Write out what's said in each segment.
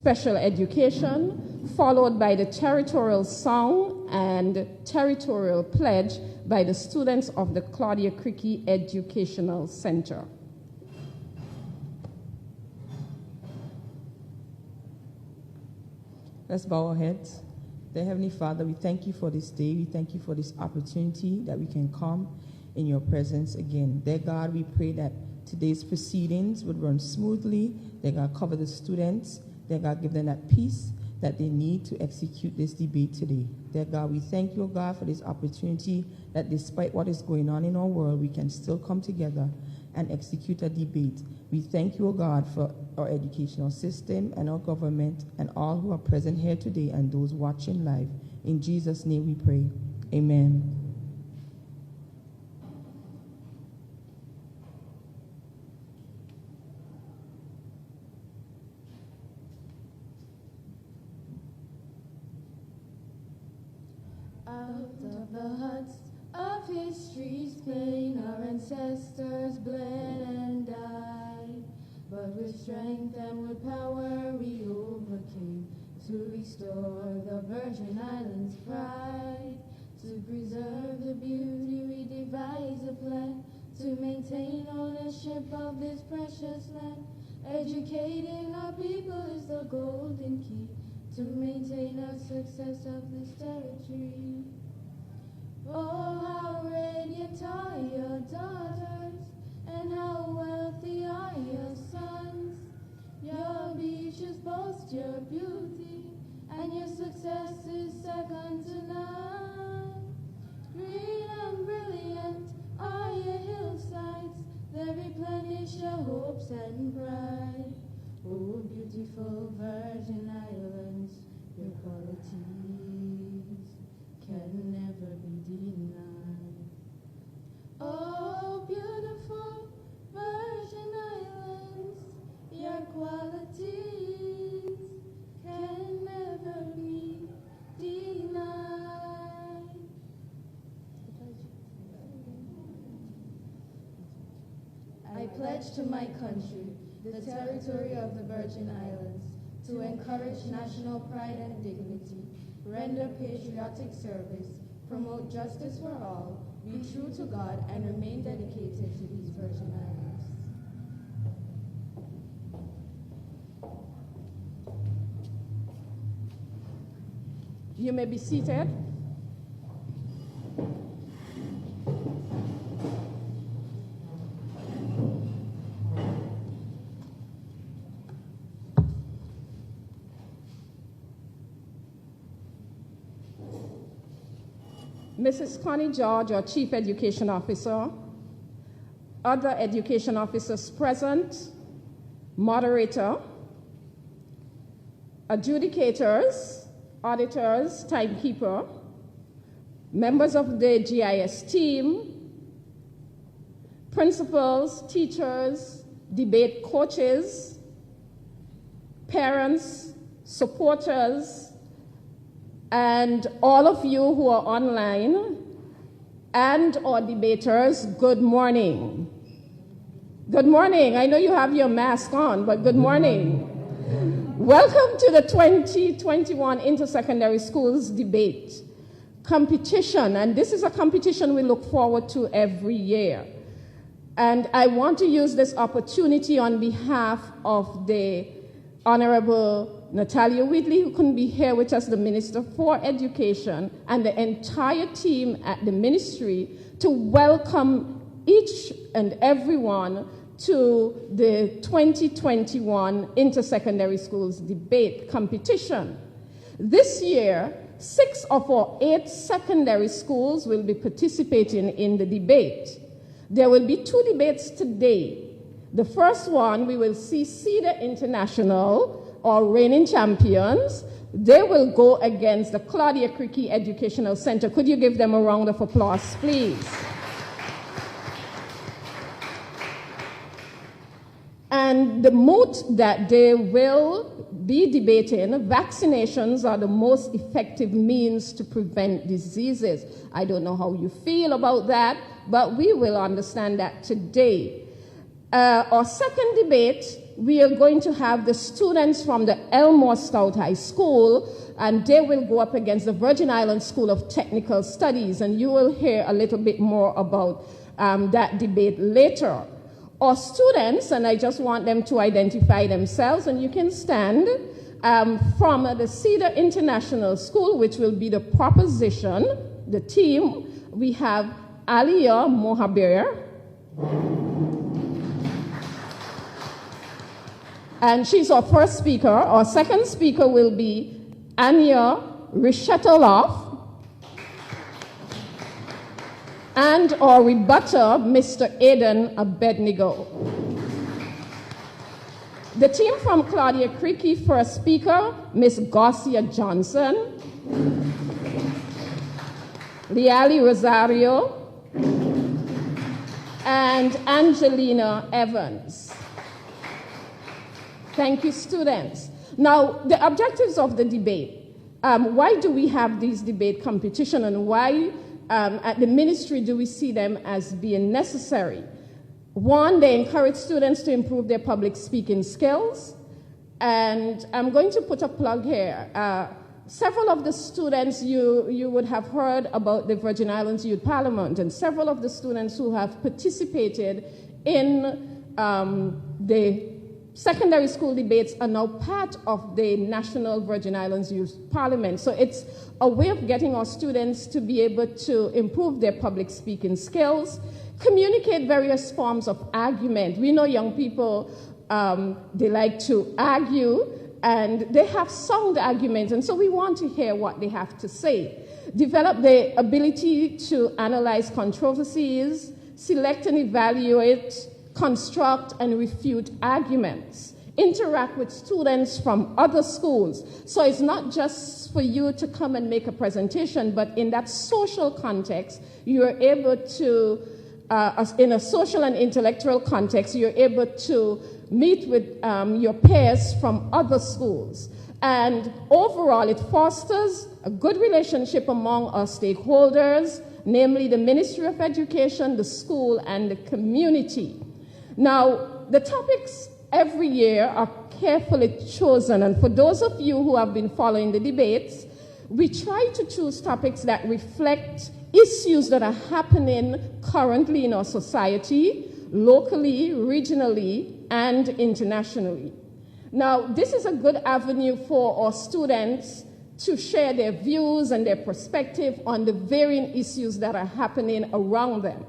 special education, followed by the territorial song and territorial pledge by the students of the Claudia Creque Educational Center. Let's bow our heads. Dear Heavenly Father, we thank you for this day. We thank you for this opportunity that we can come in your presence again. Dear God, we pray that today's proceedings would run smoothly. Dear God, cover the students. Dear God, give them that peace that they need to execute this debate today. Dear God, we thank you, God, for this opportunity that despite what is going on in our world, we can still come together and execute a debate. We thank you, O God, for our educational system and our government and all who are present here today and those watching live. In Jesus' name we pray. Amen. Out of the huts of history's plain, our ancestors bled and died. But with strength and with power we overcame to restore the Virgin Islands' pride. To preserve the beauty we devised a plan to maintain ownership of this precious land. Educating our people is the golden key to maintain our success of this territory. Oh, how radiant are your daughters, and how wealthy are your sons. Your beaches boast your beauty, and your success is second to none. Green and brilliant are your hillsides, they replenish your hopes and pride. Oh, beautiful Virgin Islands, your qualities can never be denied. Oh, beautiful Virgin Islands, your qualities can never be denied. I pledge to my country the territory of the Virgin Islands, to encourage national pride and dignity, render patriotic service, promote justice for all, be true to God, and remain dedicated to these Virgin Islands. You may be seated. Mrs. Connie George, our Chief Education Officer, other education officers present, moderator, adjudicators, auditors, timekeeper, members of the GIS team, principals, teachers, debate coaches, parents, supporters, and all of you who are online and our debaters, good morning. Good morning. I know you have your mask on, but good morning. Welcome to the 2021 Intersecondary Schools Debate competition. And this is a competition we look forward to every year. And I want to use this opportunity on behalf of the Honorable Natalia Whitley, who couldn't be here with us, the Minister for Education, and the entire team at the ministry, to welcome each and everyone to the 2021 Intersecondary Schools Debate competition. This year, 6 of our 8 secondary schools will be participating in the debate. There will be 2 debates today. The first one, we will see Cedar International, our reigning champions. They will go against the Claudia Creque Educational Center. Could you give them a round of applause, please? And the MOOT that they will be debating, vaccinations are the most effective means to prevent diseases. I don't know how you feel about that, but we will understand that today. Our second debate we are going to have the students from the Elmore Stout High School, and they will go up against the Virgin Islands School of Technical Studies, and you will hear a little bit more about that debate later. Our students, and I just want them to identify themselves, and you can stand, from the Cedar International School, which will be the proposition, the team. We have Aliyah Mohabir, and she's our first speaker. Our second speaker will be Anya Rishetoloff, and our rebutter, Mr. Aidan Abednego. The team from Claudia Creque, first speaker, Ms. Garcia Johnson, Liali Rosario, and Angelina Evans. Thank you, students. Now, the objectives of the debate. Why do we have these debate competition, and why at the ministry do we see them as being necessary? One, they encourage students to improve their public speaking skills. And I'm going to put a plug here. Several of the students, you would have heard about the Virgin Islands Youth Parliament, and several of the students who have participated in the secondary school debates are now part of the National Virgin Islands Youth Parliament. So it's a way of getting our students to be able to improve their public speaking skills, communicate various forms of argument. We know young people, they like to argue, and they have sound arguments, and so we want to hear what they have to say. Develop the ability to analyze controversies, select and evaluate, construct and refute arguments, interact with students from other schools. So it's not just for you to come and make a presentation, but in that social context, you're able to, in a social and intellectual context, you're able to meet with your peers from other schools. And overall, it fosters a good relationship among our stakeholders, namely the Ministry of Education, the school, and the community. Now, the topics every year are carefully chosen, and for those of you who have been following the debates, we try to choose topics that reflect issues that are happening currently in our society, locally, regionally, and internationally. Now, this is a good avenue for our students to share their views and their perspective on the varying issues that are happening around them.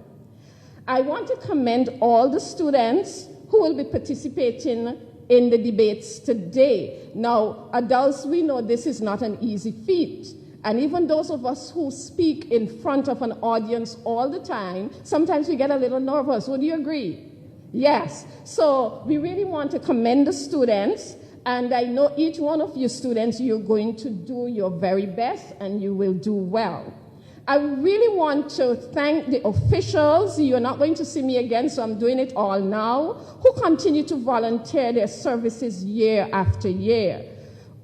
I want to commend all the students who will be participating in the debates today. Now, adults, we know this is not an easy feat. And even those of us who speak in front of an audience all the time, sometimes we get a little nervous. Would you agree? Yes. So we really want to commend the students. And I know each one of you students, you're going to do your very best and you will do well. I really want to thank the officials. You're not going to see me again, so I'm doing it all now, who continue to volunteer their services year after year.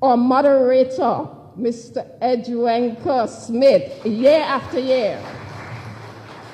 Our moderator, Mr. Edwenko Smith, year after year.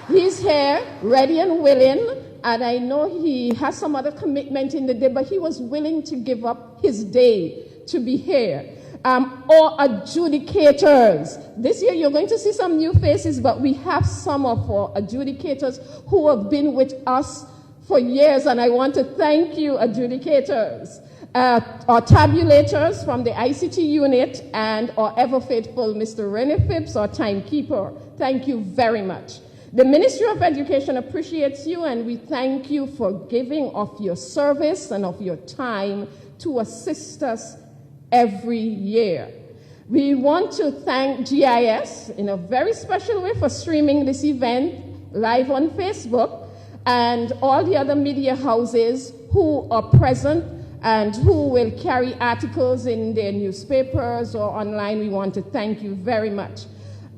He's here, ready and willing, and I know he has some other commitment in the day, but he was willing to give up his day to be here. Or adjudicators. This year you're going to see some new faces, but we have some of our adjudicators who have been with us for years, and I want to thank you, adjudicators. Our tabulators from the ICT unit, and our ever-faithful Mr. Rene Phipps, our timekeeper. Thank you very much. The Ministry of Education appreciates you, and we thank you for giving of your service and of your time to assist us every year. We want to thank GIS in a very special way for streaming this event live on Facebook, and all the other media houses who are present and who will carry articles in their newspapers or online. We want to thank you very much.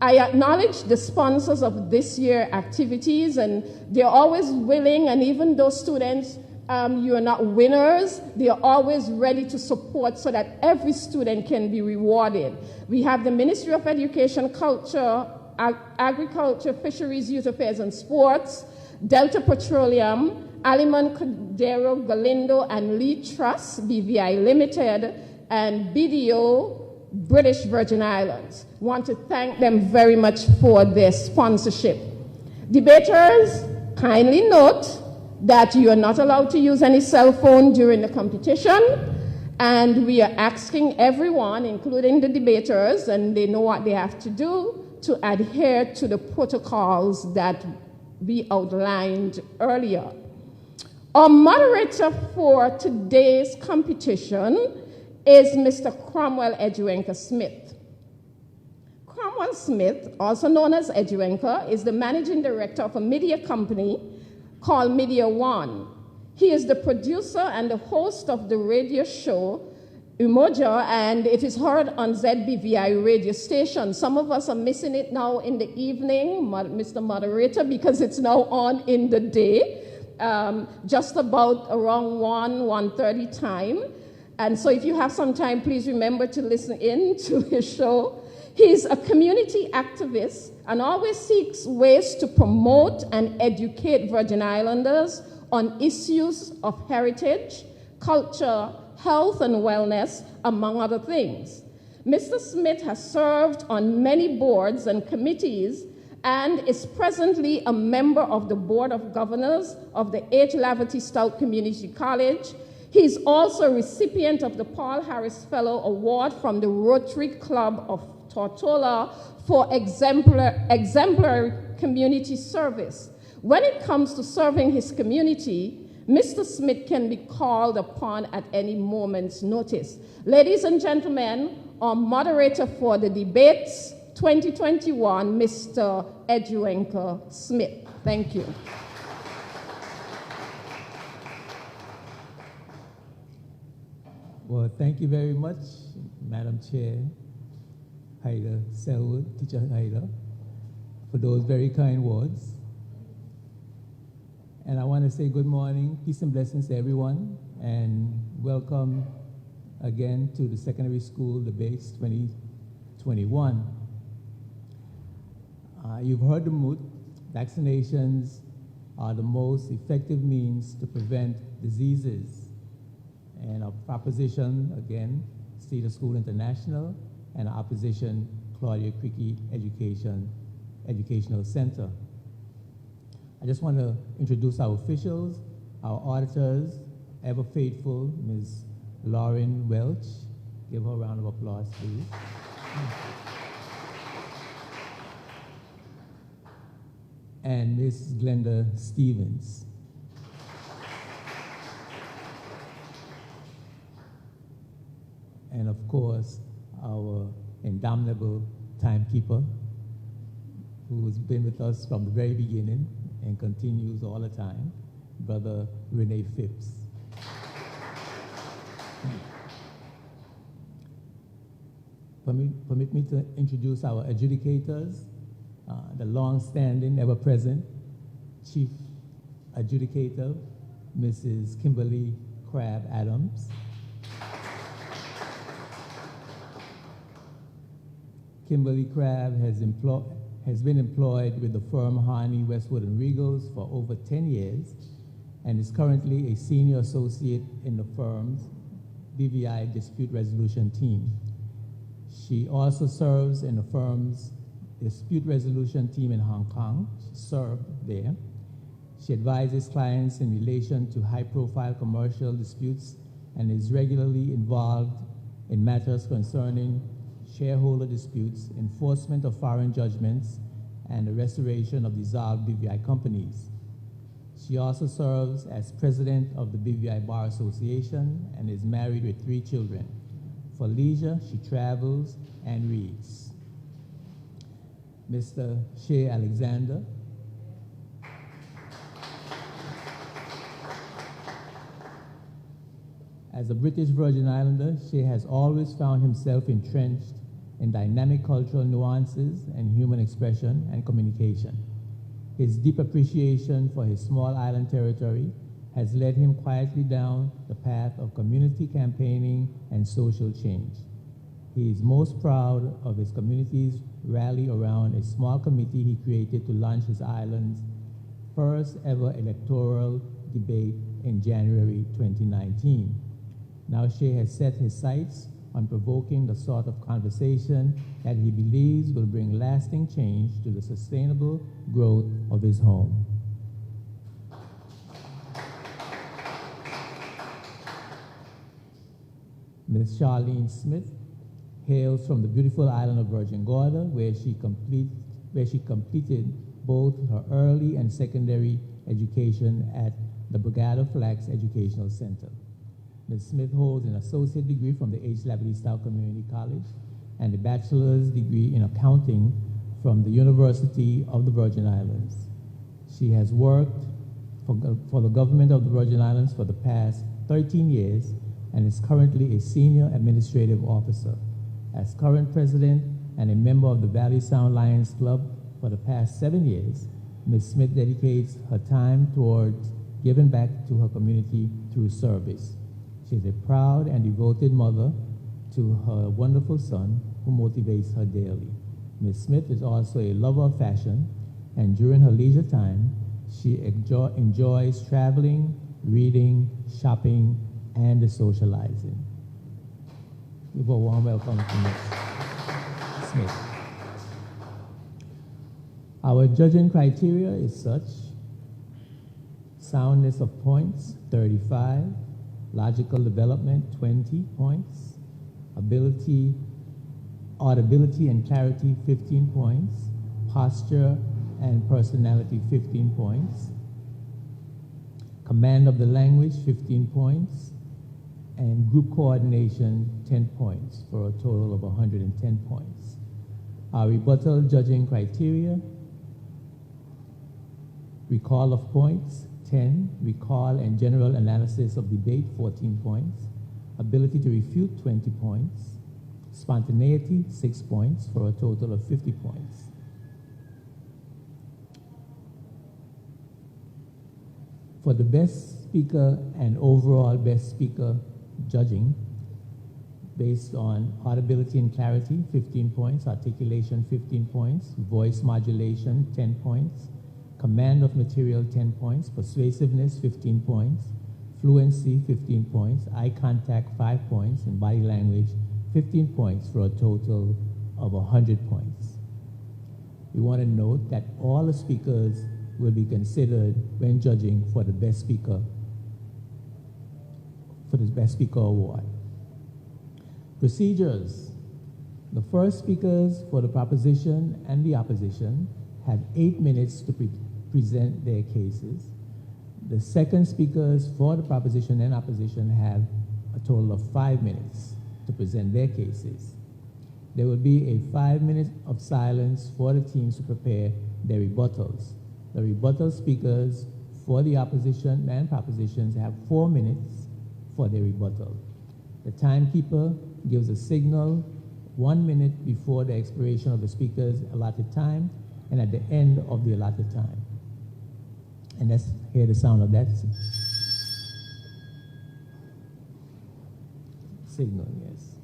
I acknowledge the sponsors of this year's activities, and they're always willing, and even those students you are not winners, they are always ready to support so that every student can be rewarded. We have the Ministry of Education, Culture, Agriculture, Fisheries, Youth Affairs and Sports, Delta Petroleum, Aliman Cordero Galindo and Lee Trust, BVI Limited, and BDO, British Virgin Islands. Want to thank them very much for their sponsorship. Debaters, kindly note that you are not allowed to use any cell phone during the competition, and we are asking everyone, including the debaters, and they know what they have to do, to adhere to the protocols that we outlined earlier. Our moderator for today's competition is Mr. Cromwell Edgewenker Smith. Cromwell Smith, also known as Edgewenker, is the managing director of a media company called Media One. He is the producer and the host of the radio show Umoja, and it is heard on ZBVI radio station. Some of us are missing it now in the evening, Mr. Moderator, because it's now on in the day, just about around 1:30 time. And so if you have some time, please remember to listen in to his show. He's a community activist and always seeks ways to promote and educate Virgin Islanders on issues of heritage, culture, health, and wellness, among other things. Mr. Smith has served on many boards and committees and is presently a member of the Board of Governors of the H. Laverty Stout Community College. He's also a recipient of the Paul Harris Fellow Award from the Rotary Club of Tortola for exemplary community service. When it comes to serving his community, Mr. Smith can be called upon at any moment's notice. Ladies and gentlemen, our moderator for the debates 2021, Mr. Edgewenker Smith. Thank you. Well, thank you very much, Madam Chair Haida Selwood, Teacher Haida, for those very kind words. And I want to say good morning, peace and blessings to everyone, and welcome again to the Secondary School Debates 2021. You've heard the MOOT. Vaccinations are the most effective means to prevent diseases. And our proposition, again, Cedar School International, and our opposition, Claudia Creque Educational Center. I just want to introduce our officials, our auditors, ever faithful, Ms. Lauren Welch. Give her a round of applause, please. And Ms. Glenda Stevens. And of course, our indomitable timekeeper, who has been with us from the very beginning and continues all the time, Brother Renee Phipps. Permit me to introduce our adjudicators, the long-standing, ever-present Chief Adjudicator, Mrs. Kimberly Crabb Adams. Kimberly Crabb has been employed with the firm Harney, Westwood, and Regals for over 10 years and is currently a senior associate in the firm's BVI dispute resolution team. She also serves in the firm's dispute resolution team in Hong Kong. She served there. She advises clients in relation to high-profile commercial disputes and is regularly involved in matters concerning shareholder disputes, enforcement of foreign judgments, and the restoration of dissolved BVI companies. She also serves as president of the BVI Bar Association and is married with 3 children. For leisure, she travels and reads. Mr. Shea Alexander. As a British Virgin Islander, Shea has always found himself entrenched in dynamic cultural nuances and human expression and communication. His deep appreciation for his small island territory has led him quietly down the path of community campaigning and social change. He is most proud of his community's rally around a small committee he created to launch his island's first ever electoral debate in January 2019. Now Shea has set his sights on provoking the sort of conversation that he believes will bring lasting change to the sustainable growth of his home. Ms. Charlene Smith hails from the beautiful island of Virgin Gorda, where she completed both her early and secondary education at the Brigada Flax Educational Center. Ms. Smith holds an associate degree from the H. Lavely Style Community College and a bachelor's degree in accounting from the University of the Virgin Islands. She has worked for the government of the Virgin Islands for the past 13 years and is currently a senior administrative officer. As current president and a member of the Valley Sound Lions Club for the past 7 years, Ms. Smith dedicates her time towards giving back to her community through service. She is a proud and devoted mother to her wonderful son, who motivates her daily. Ms. Smith is also a lover of fashion, and during her leisure time, she enjoys traveling, reading, shopping, and socializing. Give a warm welcome to Ms. Smith. Our judging criteria is such: soundness of points, 35, logical development, 20 points, audibility and clarity, 15 points, posture and personality, 15 points, command of the language, 15 points, and group coordination, 10 points, for a total of 110 points. Our rebuttal judging criteria: recall of points, 10, recall and general analysis of debate, 14 points, ability to refute, 20 points, spontaneity, 6 points, for a total of 50 points. For the best speaker and overall best speaker judging, based on audibility and clarity, 15 points, articulation, 15 points, voice modulation, 10 points, command of material, 10 points, persuasiveness, 15 points, fluency, 15 points, eye contact, 5 points, and body language, 15 points, for a total of 100 points. We want to note that all the speakers will be considered when judging for the Best Speaker Award. Procedures. The first speakers for the proposition and the opposition have 8 minutes to present their cases. The second speakers for the proposition and opposition have a total of 5 minutes to present their cases. There will be a 5 minutes of silence for the teams to prepare their rebuttals. The rebuttal speakers for the opposition and propositions have 4 minutes for their rebuttal. The timekeeper gives a signal 1 minute before the expiration of the speaker's allotted time and at the end of the allotted time. And let's hear the sound of that signal, yes.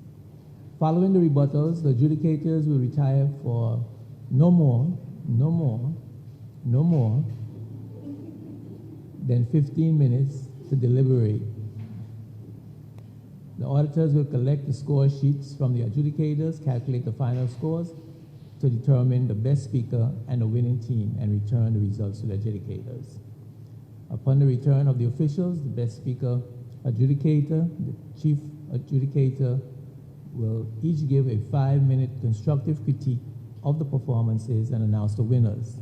Following the rebuttals, the adjudicators will retire for no more than 15 minutes to deliberate. The auditors will collect the score sheets from the adjudicators, calculate the final scores to determine the best speaker and the winning team, and return the results to the adjudicators. Upon the return of the officials, the best speaker adjudicator, the chief adjudicator, will each give a 5-minute constructive critique of the performances and announce the winners.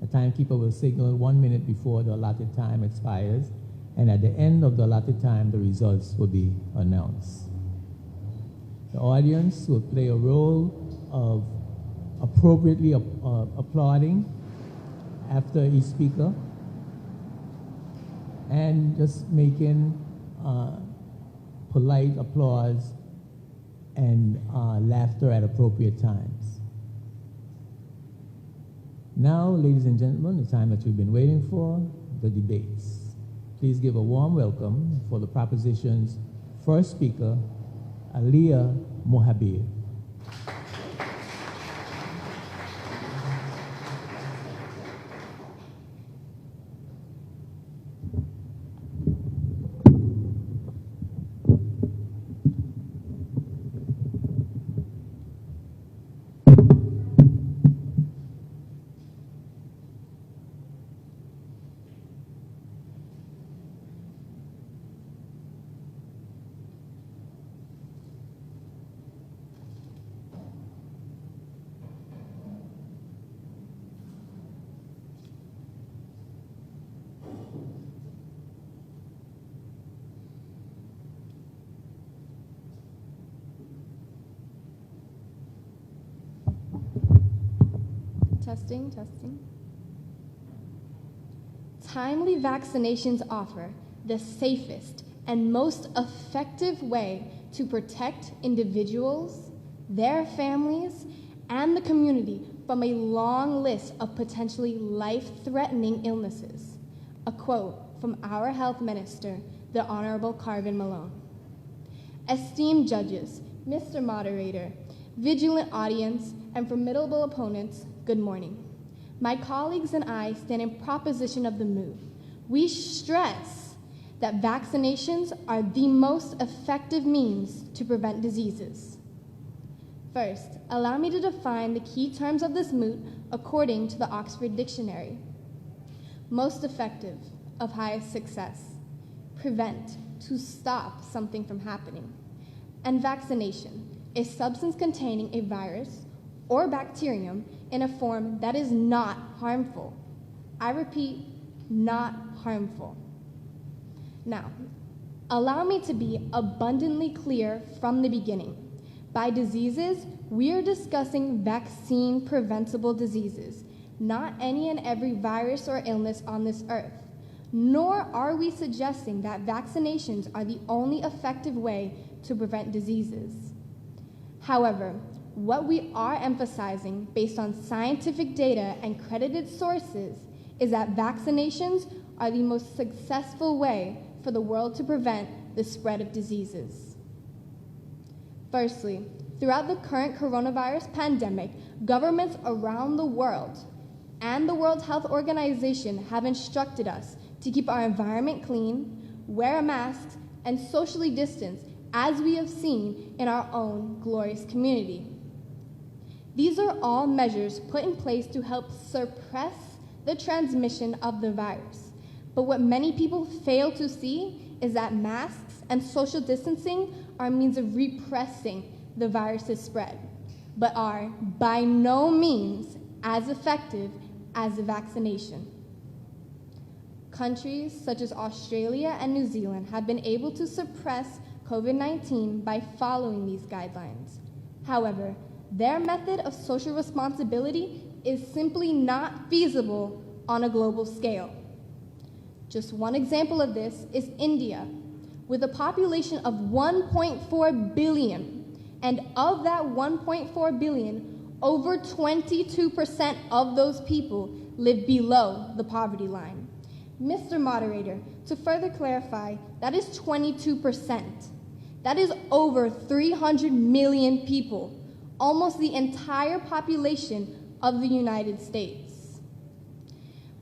The timekeeper will signal 1 minute before the allotted time expires, and at the end of the allotted time, the results will be announced. The audience will play a role of appropriately applauding after each speaker and just making polite applause and laughter at appropriate times. Now, ladies and gentlemen, the time that you've been waiting for, the debates. Please give a warm welcome for the proposition's first speaker, Aliyah Mohabir. Testing, testing. Timely vaccinations offer the safest and most effective way to protect individuals, their families, and the community from a long list of potentially life-threatening illnesses. A quote from our health minister, the Honorable Carvin Malone. Esteemed judges, Mr. Moderator, vigilant audience, and formidable opponents, good morning. My colleagues and I stand in proposition of the MOOT. We stress that vaccinations are the most effective means to prevent diseases. First, allow me to define the key terms of this MOOT according to the Oxford Dictionary. Most effective, of highest success. Prevent, to stop something from happening. And vaccination, a substance containing a virus or bacterium in a form that is not harmful. I repeat, not harmful. Now, allow me to be abundantly clear from the beginning. By diseases, we are discussing vaccine-preventable diseases, not any and every virus or illness on this earth. Nor are we suggesting that vaccinations are the only effective way to prevent diseases. However, what we are emphasizing based on scientific data and credited sources is that vaccinations are the most successful way for the world to prevent the spread of diseases. Firstly, throughout the current coronavirus pandemic, governments around the world and the World Health Organization have instructed us to keep our environment clean, wear masks, and socially distance, as we have seen in our own glorious community. These are all measures put in place to help suppress the transmission of the virus. But what many people fail to see is that masks and social distancing are means of repressing the virus's spread, but are by no means as effective as a vaccination. Countries such as Australia and New Zealand have been able to suppress COVID-19 by following these guidelines. However, their method of social responsibility is simply not feasible on a global scale. Just one example of this is India, with a population of 1.4 billion, and of that 1.4 billion, over 22% of those people live below the poverty line. Mr. Moderator, to further clarify, that is 22%. That is over 300 million people, almost the entire population of the United States.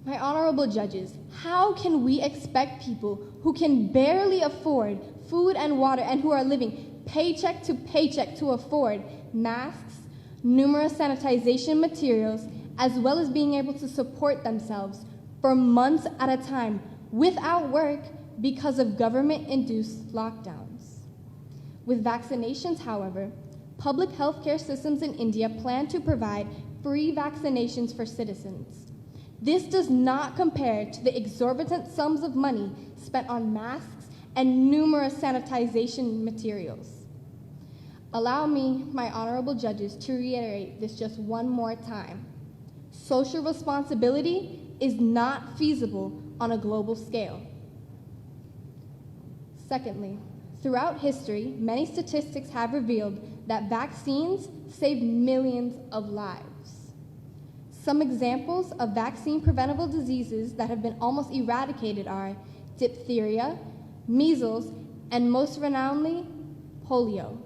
My honorable judges, how can we expect people who can barely afford food and water and who are living paycheck to afford masks, numerous sanitization materials, as well as being able to support themselves for months at a time without work because of government-induced lockdowns? With vaccinations, however, public healthcare systems in India plan to provide free vaccinations for citizens. This does not compare to the exorbitant sums of money spent on masks and numerous sanitization materials. Allow me, my honorable judges, to reiterate this just one more time. Social responsibility is not feasible on a global scale. Secondly, throughout history, many statistics have revealed that vaccines save millions of lives. Some examples of vaccine-preventable diseases that have been almost eradicated are diphtheria, measles, and most renownedly, polio.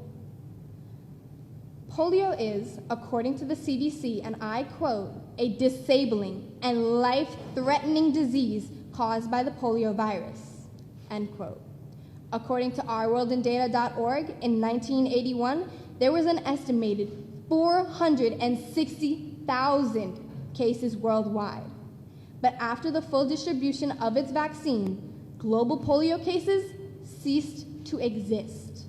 Polio is, according to the CDC, and I quote, a disabling and life-threatening disease caused by the polio virus, end quote. According to ourworldindata.org, in 1981, there was an estimated 460,000 cases worldwide. But after the full distribution of its vaccine, global polio cases ceased to exist.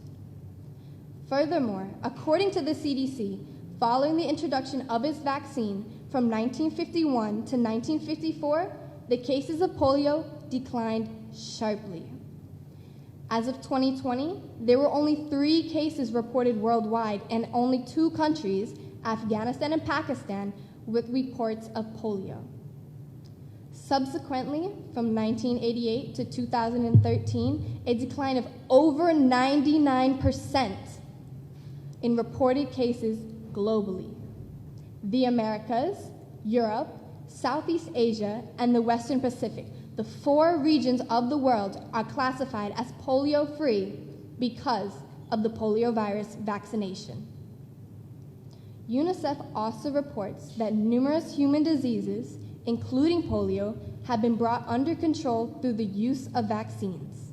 Furthermore, according to the CDC, following the introduction of its vaccine from 1951 to 1954, the cases of polio declined sharply. As of 2020, there were only 3 cases reported worldwide, and only 2 countries, Afghanistan and Pakistan, with reports of polio. Subsequently, from 1988 to 2013, a decline of over 99% in reported cases globally. The Americas, Europe, Southeast Asia, and the Western Pacific, the 4 regions of the world, are classified as polio-free because of the poliovirus vaccination. UNICEF also reports that numerous human diseases, including polio, have been brought under control through the use of vaccines.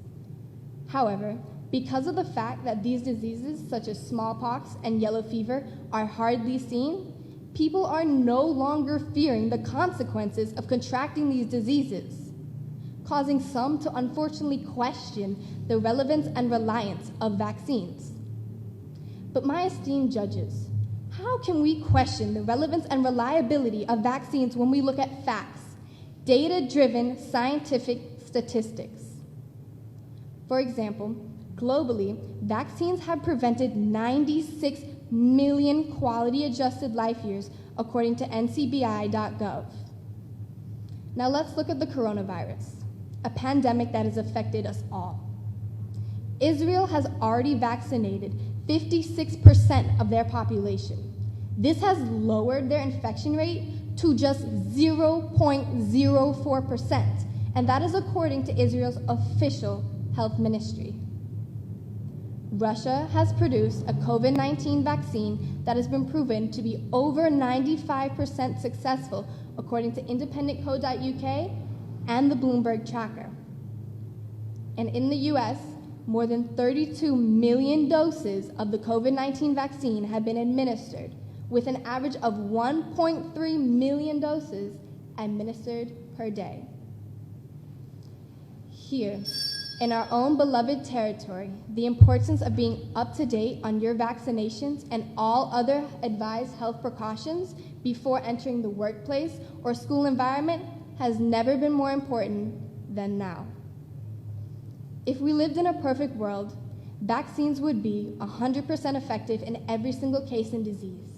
However, because of the fact that these diseases, such as smallpox and yellow fever, are hardly seen, people are no longer fearing the consequences of contracting these diseases, causing some to unfortunately question the relevance and reliance of vaccines. But my esteemed judges, how can we question the relevance and reliability of vaccines when we look at facts, data-driven scientific statistics? For example, globally, vaccines have prevented 96 million quality-adjusted life years, according to ncbi.gov. Now let's look at the coronavirus, a pandemic that has affected us all. Israel has already vaccinated 56% of their population. This has lowered their infection rate to just 0.04%, and that is according to Israel's official health ministry. Russia has produced a COVID-19 vaccine that has been proven to be over 95% successful, according to independentco.uk and the Bloomberg Tracker. And in the US, more than 32 million doses of the COVID-19 vaccine have been administered, with an average of 1.3 million doses administered per day. Here, in our own beloved territory, the importance of being up to date on your vaccinations and all other advised health precautions before entering the workplace or school environment has never been more important than now. If we lived in a perfect world, vaccines would be 100% effective in every single case and disease.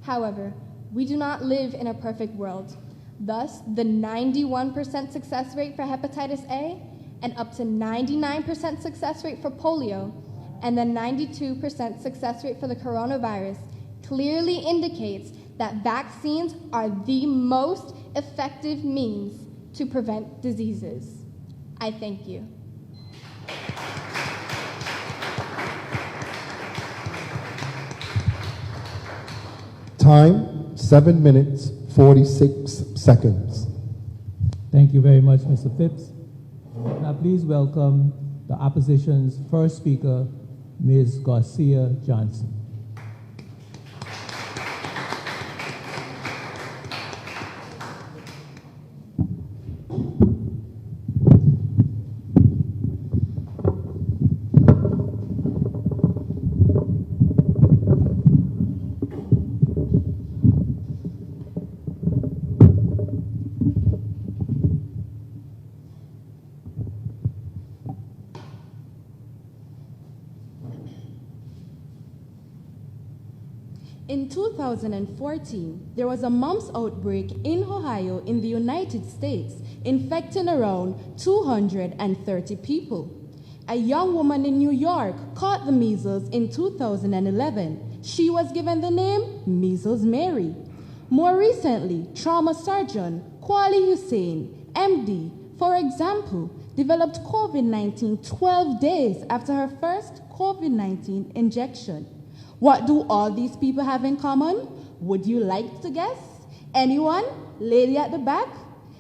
However, we do not live in a perfect world. Thus, the 91% success rate for hepatitis A and up to 99% success rate for polio and the 92% success rate for the coronavirus clearly indicates that vaccines are the most effective means to prevent diseases. I thank you. Time, 7 minutes, 46 seconds. Thank you very much, Mr. Phipps. Now please welcome the opposition's first speaker, Ms. Garcia Johnson. In 2014, there was a mumps outbreak in Ohio in the United States, infecting around 230 people. A young woman in New York caught the measles in 2011. She was given the name Measles Mary. More recently, trauma surgeon Kwali Hussein, MD, for example, developed COVID-19 12 days after her first COVID-19 injection. What do all these people have in common? Would you like to guess? Anyone? Lady at the back?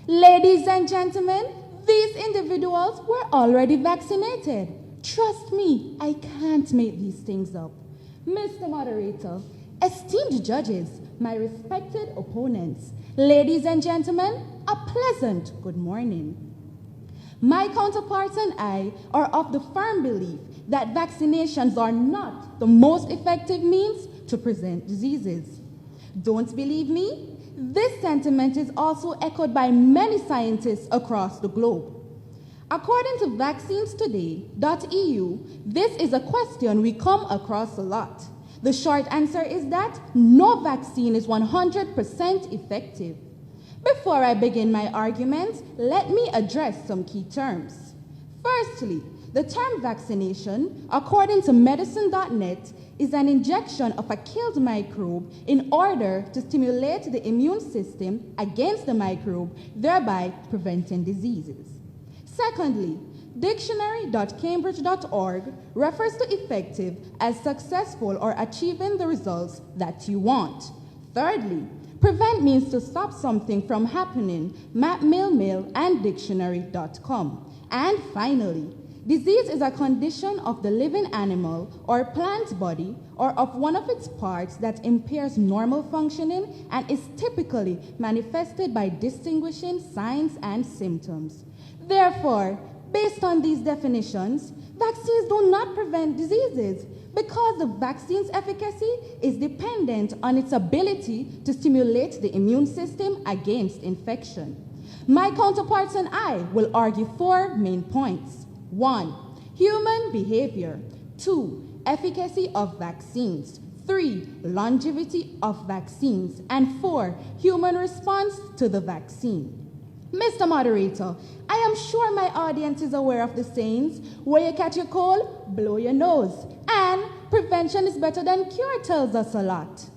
Ladies and gentlemen, these individuals were already vaccinated. Trust me, I can't make these things up. Mr. Moderator, esteemed judges, my respected opponents, ladies and gentlemen, a pleasant good morning. My counterparts and I are of the firm belief that vaccinations are not the most effective means to prevent diseases. Don't believe me? This sentiment is also echoed by many scientists across the globe. According to vaccinestoday.eu, this is a question we come across a lot. The short answer is that no vaccine is 100% effective. Before I begin my argument, let me address some key terms. Firstly, the term vaccination, according to medicine.net, is an injection of a killed microbe in order to stimulate the immune system against the microbe, thereby preventing diseases. Secondly, dictionary.cambridge.org refers to effective as successful or achieving the results that you want. Thirdly, prevent means to stop something from happening, Mail and dictionary.com. And finally, disease is a condition of the living animal or plant body or of one of its parts that impairs normal functioning and is typically manifested by distinguishing signs and symptoms. Therefore, based on these definitions, vaccines do not prevent diseases because the vaccine's efficacy is dependent on its ability to stimulate the immune system against infection. My counterparts and I will argue 4 main points. 1. Human behavior. 2. Efficacy of vaccines. 3. Longevity of vaccines. And 4. Human response to the vaccine. Mr. Moderator, I am sure my audience is aware of the sayings, where you catch a cold, blow your nose. And prevention is better than cure tells us a lot.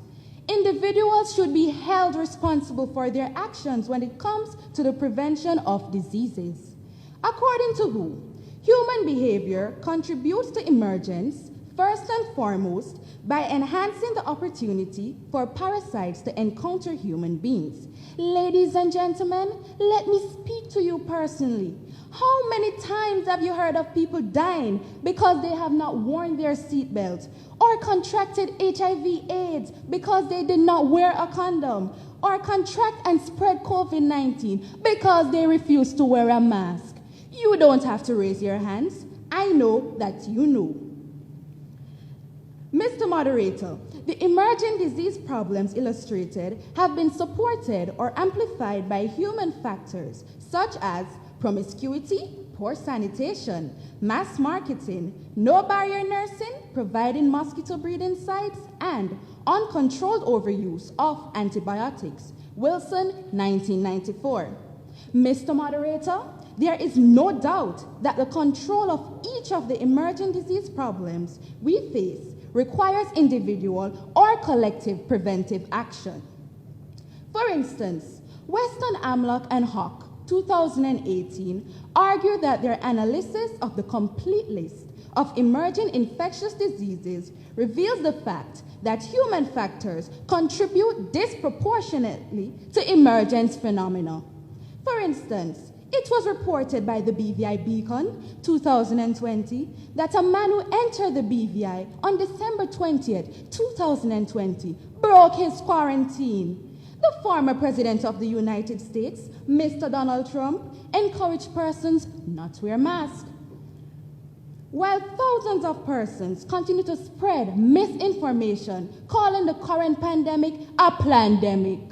Individuals should be held responsible for their actions when it comes to the prevention of diseases. According to WHO, human behavior contributes to emergence, first and foremost, by enhancing the opportunity for parasites to encounter human beings. Ladies and gentlemen, let me speak to you personally. How many times have you heard of people dying because they have not worn their seatbelt, or contracted HIV/AIDS because they did not wear a condom, or contract and spread COVID-19 because they refused to wear a mask? You don't have to raise your hands. I know that you know. Mr. Moderator, the emerging disease problems illustrated have been supported or amplified by human factors such as promiscuity, poor sanitation, mass marketing, no barrier nursing, providing mosquito breeding sites, and uncontrolled overuse of antibiotics. Wilson, 1994. Mr. Moderator, there is no doubt that the control of each of the emerging disease problems we face requires individual or collective preventive action. For instance, Weston, Amlock, and Hawk, 2018, argue that their analysis of the complete list of emerging infectious diseases reveals the fact that human factors contribute disproportionately to emergence phenomena. For instance, it was reported by the BVI Beacon, 2020, that a man who entered the BVI on December 20th, 2020, broke his quarantine. The former president of the United States, Mr. Donald Trump, encouraged persons not to wear masks. While thousands of persons continue to spread misinformation, calling the current pandemic a plandemic.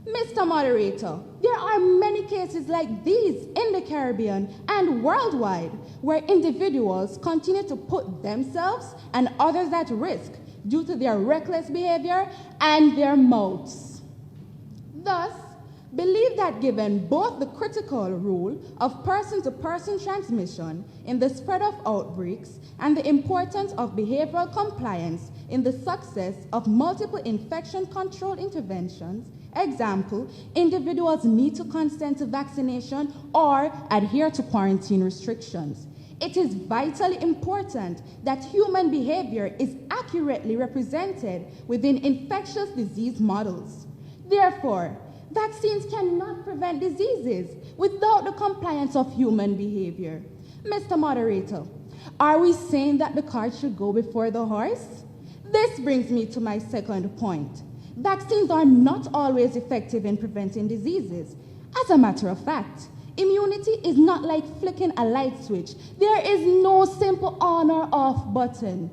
Mr. Moderator, there are many cases like these in the Caribbean and worldwide where individuals continue to put themselves and others at risk due to their reckless behavior and their mouths. Thus, believe that given both the critical role of person-to-person transmission in the spread of outbreaks and the importance of behavioral compliance in the success of multiple infection control interventions, example, individuals need to consent to vaccination or adhere to quarantine restrictions. It is vitally important that human behavior is accurately represented within infectious disease models. Therefore, vaccines cannot prevent diseases without the compliance of human behavior. Mr. Moderator, are we saying that the cart should go before the horse? This brings me to my second point. Vaccines are not always effective in preventing diseases. As a matter of fact, immunity is not like flicking a light switch. There is no simple on or off button.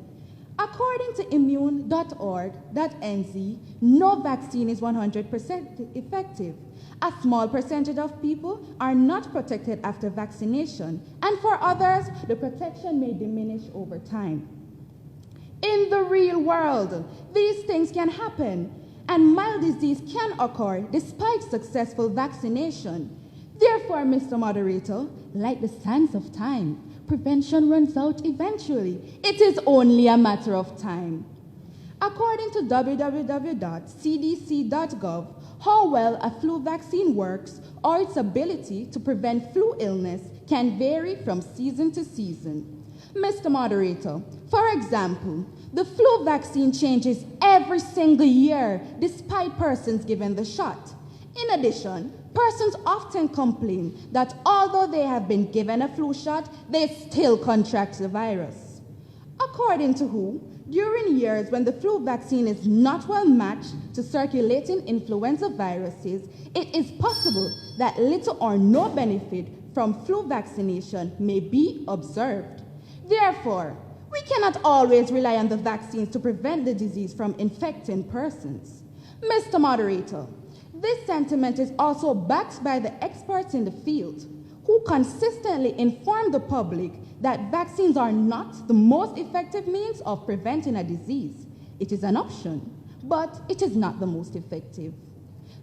According to immune.org.nz, no vaccine is 100% effective. A small percentage of people are not protected after vaccination, and for others, the protection may diminish over time. In the real world, these things can happen, and mild disease can occur despite successful vaccination. Therefore, Mr. Moderator, like the sands of time, prevention runs out eventually. It is only a matter of time. According to www.cdc.gov, how well a flu vaccine works or its ability to prevent flu illness can vary from season to season. Mr. Moderator, for example, the flu vaccine changes every single year despite persons given the shot. In addition, persons often complain that although they have been given a flu shot, they still contract the virus. According to WHO, during years when the flu vaccine is not well matched to circulating influenza viruses, it is possible that little or no benefit from flu vaccination may be observed. Therefore, we cannot always rely on the vaccines to prevent the disease from infecting persons. Mr. Moderator, this sentiment is also backed by the experts in the field, who consistently inform the public that vaccines are not the most effective means of preventing a disease. It is an option, but it is not the most effective.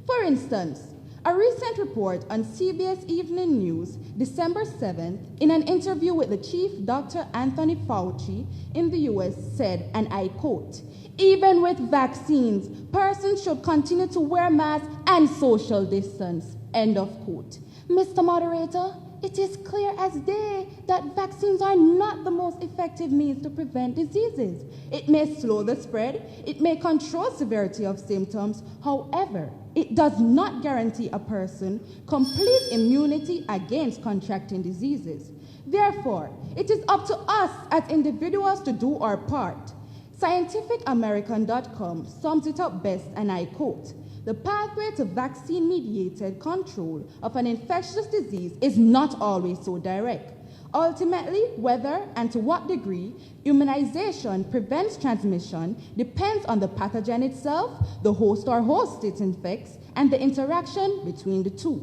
For instance, a recent report on CBS Evening News, December 7th, in an interview with the Chief Dr. Anthony Fauci in the US said, and I quote, "Even with vaccines, persons should continue to wear masks and social distance," end of quote. Mr. Moderator, it is clear as day that vaccines are not the most effective means to prevent diseases. It may slow the spread, it may control severity of symptoms, however, it does not guarantee a person complete immunity against contracting diseases. Therefore, it is up to us as individuals to do our part. ScientificAmerican.com sums it up best, and I quote, "The pathway to vaccine-mediated control of an infectious disease is not always so direct. Ultimately, whether and to what degree immunization prevents transmission depends on the pathogen itself, the host or hosts it infects, and the interaction between the two.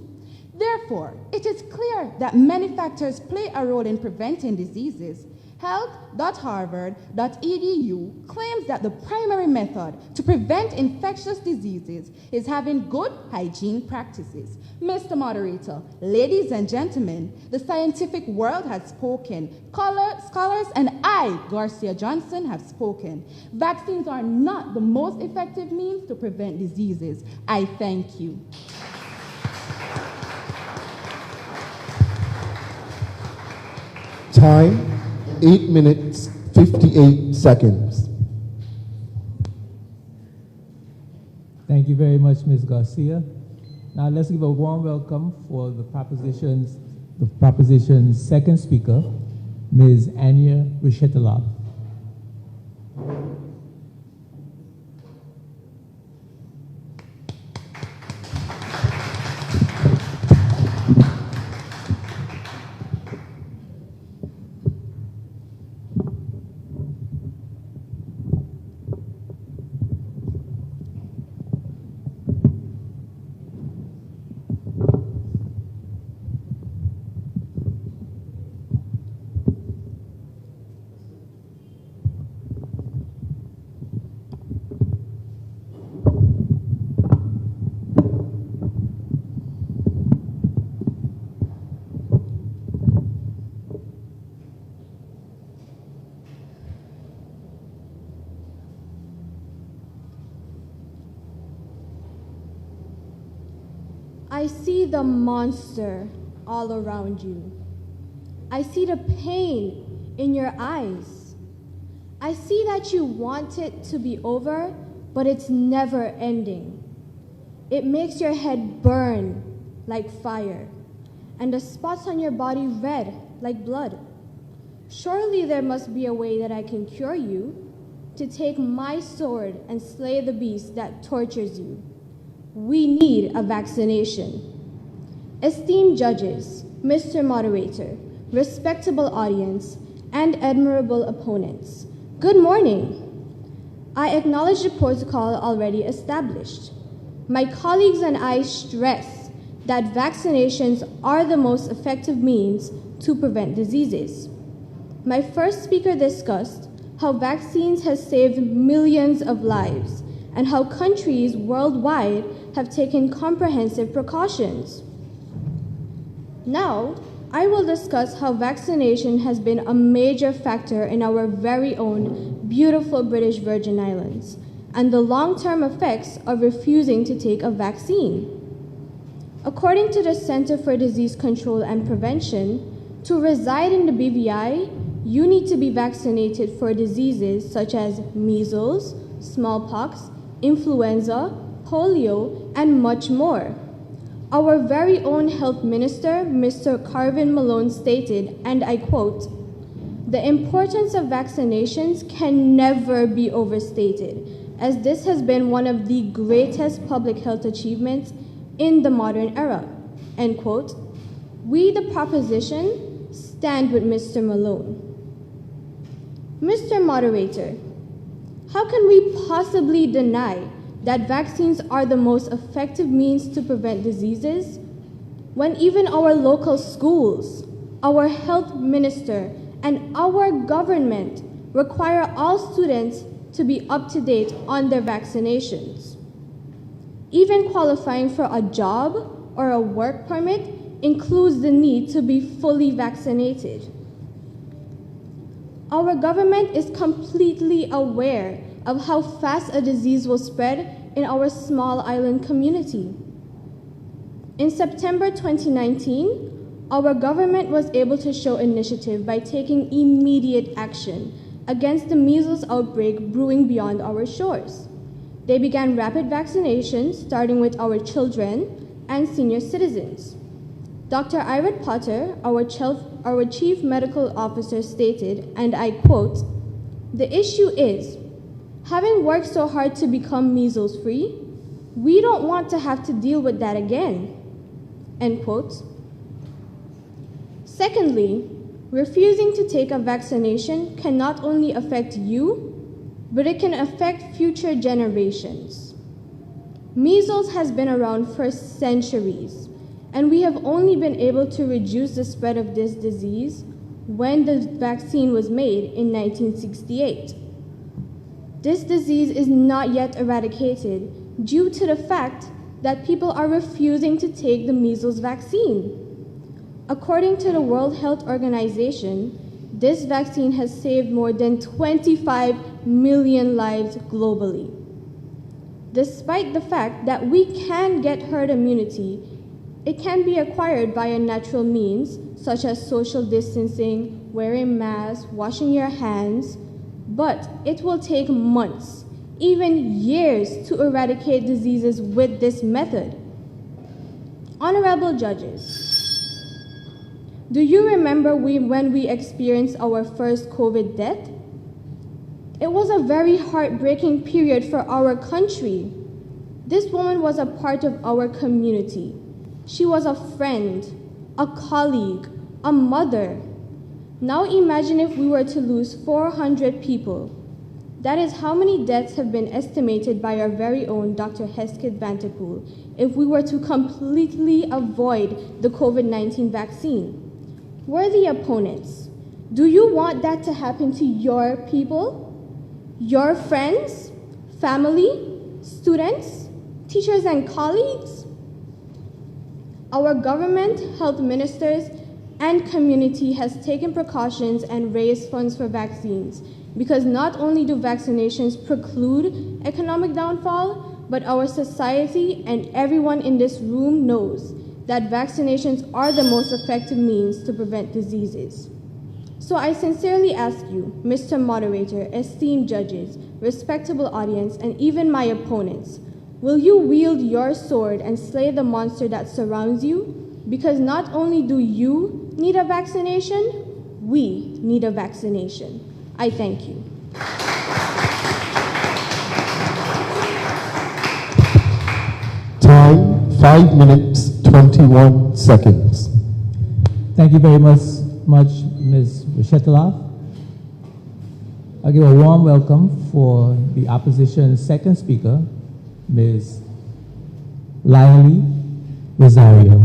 Therefore, it is clear that many factors play a role in preventing diseases. Health.harvard.edu claims that the primary method to prevent infectious diseases is having good hygiene practices. Mr. Moderator, ladies and gentlemen, the scientific world has spoken. Scholars and I, Garcia Johnson, have spoken. Vaccines are not the most effective means to prevent diseases. I thank you. Time, 8 minutes, 58 seconds. Thank you very much, Ms. Garcia. Now let's give a warm welcome for the proposition's second speaker, Ms. Anya Rishetalov. I see the monster all around you. I see the pain in your eyes. I see that you want it to be over, but it's never ending. It makes your head burn like fire, and the spots on your body red like blood. Surely there must be a way that I can cure you, to take my sword and slay the beast that tortures you. We need a vaccination. Esteemed judges, Mr. Moderator, respectable audience, and admirable opponents, good morning. I acknowledge the protocol already established. My colleagues and I stress that vaccinations are the most effective means to prevent diseases. My first speaker discussed how vaccines has saved millions of lives and how countries worldwide have taken comprehensive precautions. Now, I will discuss how vaccination has been a major factor in our very own beautiful British Virgin Islands and the long-term effects of refusing to take a vaccine. According to the Center for Disease Control and Prevention, to reside in the BVI, you need to be vaccinated for diseases such as measles, smallpox, influenza, polio, and much more. Our very own health minister, Mr. Carvin Malone, stated, and I quote, "The importance of vaccinations can never be overstated, as this has been one of the greatest public health achievements in the modern era." End quote. We, the proposition, stand with Mr. Malone. Mr. Moderator, how can we possibly deny that vaccines are the most effective means to prevent diseases when even our local schools, our health minister, and our government require all students to be up to date on their vaccinations? Even qualifying for a job or a work permit includes the need to be fully vaccinated. Our government is completely aware of how fast a disease will spread in our small island community. In September 2019, our government was able to show initiative by taking immediate action against the measles outbreak brewing beyond our shores. They began rapid vaccinations, starting with our children and senior citizens. Dr. Ired Potter, our chief medical officer, stated, and I quote, "The issue is, having worked so hard to become measles-free, we don't want to have to deal with that again." End quote. Secondly, refusing to take a vaccination can not only affect you, but it can affect future generations. Measles has been around for centuries, and we have only been able to reduce the spread of this disease when the vaccine was made in 1968. This disease is not yet eradicated due to the fact that people are refusing to take the measles vaccine. According to the World Health Organization, this vaccine has saved more than 25 million lives globally. Despite the fact that we can get herd immunity, it can be acquired via natural means, such as social distancing, wearing masks, washing your hands, but it will take months, even years, to eradicate diseases with this method. Honorable judges, do you remember when we experienced our first COVID death? It was a very heartbreaking period for our country. This woman was a part of our community. She was a friend, a colleague, a mother. Now imagine if we were to lose 400 people. That is how many deaths have been estimated by our very own Dr. Hesketh Vanterpool if we were to completely avoid the COVID-19 vaccine. Worthy opponents, do you want that to happen to your people? Your friends, family, students, teachers, and colleagues? Our government, health ministers, and community has taken precautions and raised funds for vaccines because not only do vaccinations preclude economic downfall, but our society and everyone in this room knows that vaccinations are the most effective means to prevent diseases. So I sincerely ask you, Mr. Moderator, esteemed judges, respectable audience, and even my opponents, will you wield your sword and slay the monster that surrounds you? Because not only do you need a vaccination, we need a vaccination. I thank you. Time, 5 minutes, 21 seconds. Thank you very much, Ms. Reshetaloff. I'll give a warm welcome for the opposition's second speaker, Ms. Lily Rosario.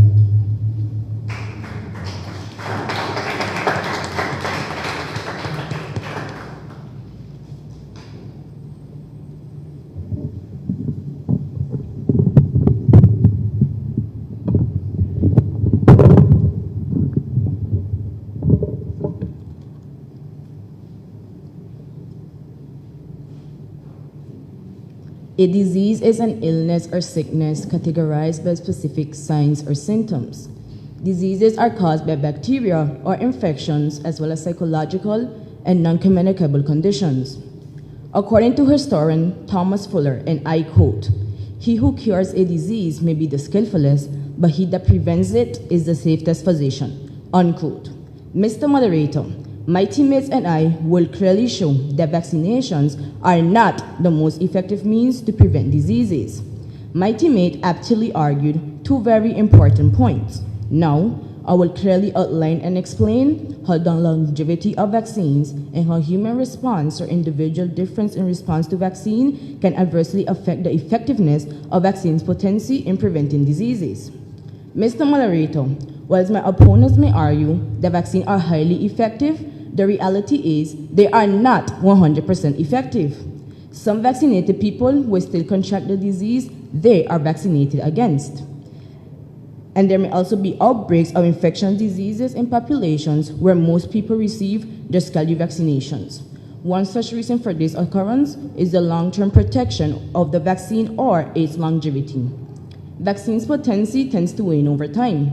A disease is an illness or sickness categorized by specific signs or symptoms. Diseases are caused by bacteria or infections, as well as psychological and non-communicable conditions. According to historian Thomas Fuller, and I quote, "He who cures a disease may be the skillfulest, but he that prevents it is the safest physician," unquote. Mr. Moderator, my teammates and I will clearly show that vaccinations are not the most effective means to prevent diseases. My teammate aptly argued two very important points. Now, I will clearly outline and explain how the longevity of vaccines and how human response or individual difference in response to vaccine can adversely affect the effectiveness of vaccines' potency in preventing diseases. Mr. Moderator, whilst my opponents may argue that vaccines are highly effective, the reality is they are not 100% effective. Some vaccinated people will still contract the disease they are vaccinated against. And there may also be outbreaks of infectious diseases in populations where most people receive their scheduled vaccinations. One such reason for this occurrence is the long-term protection of the vaccine or its longevity. Vaccines' potency tends to wane over time.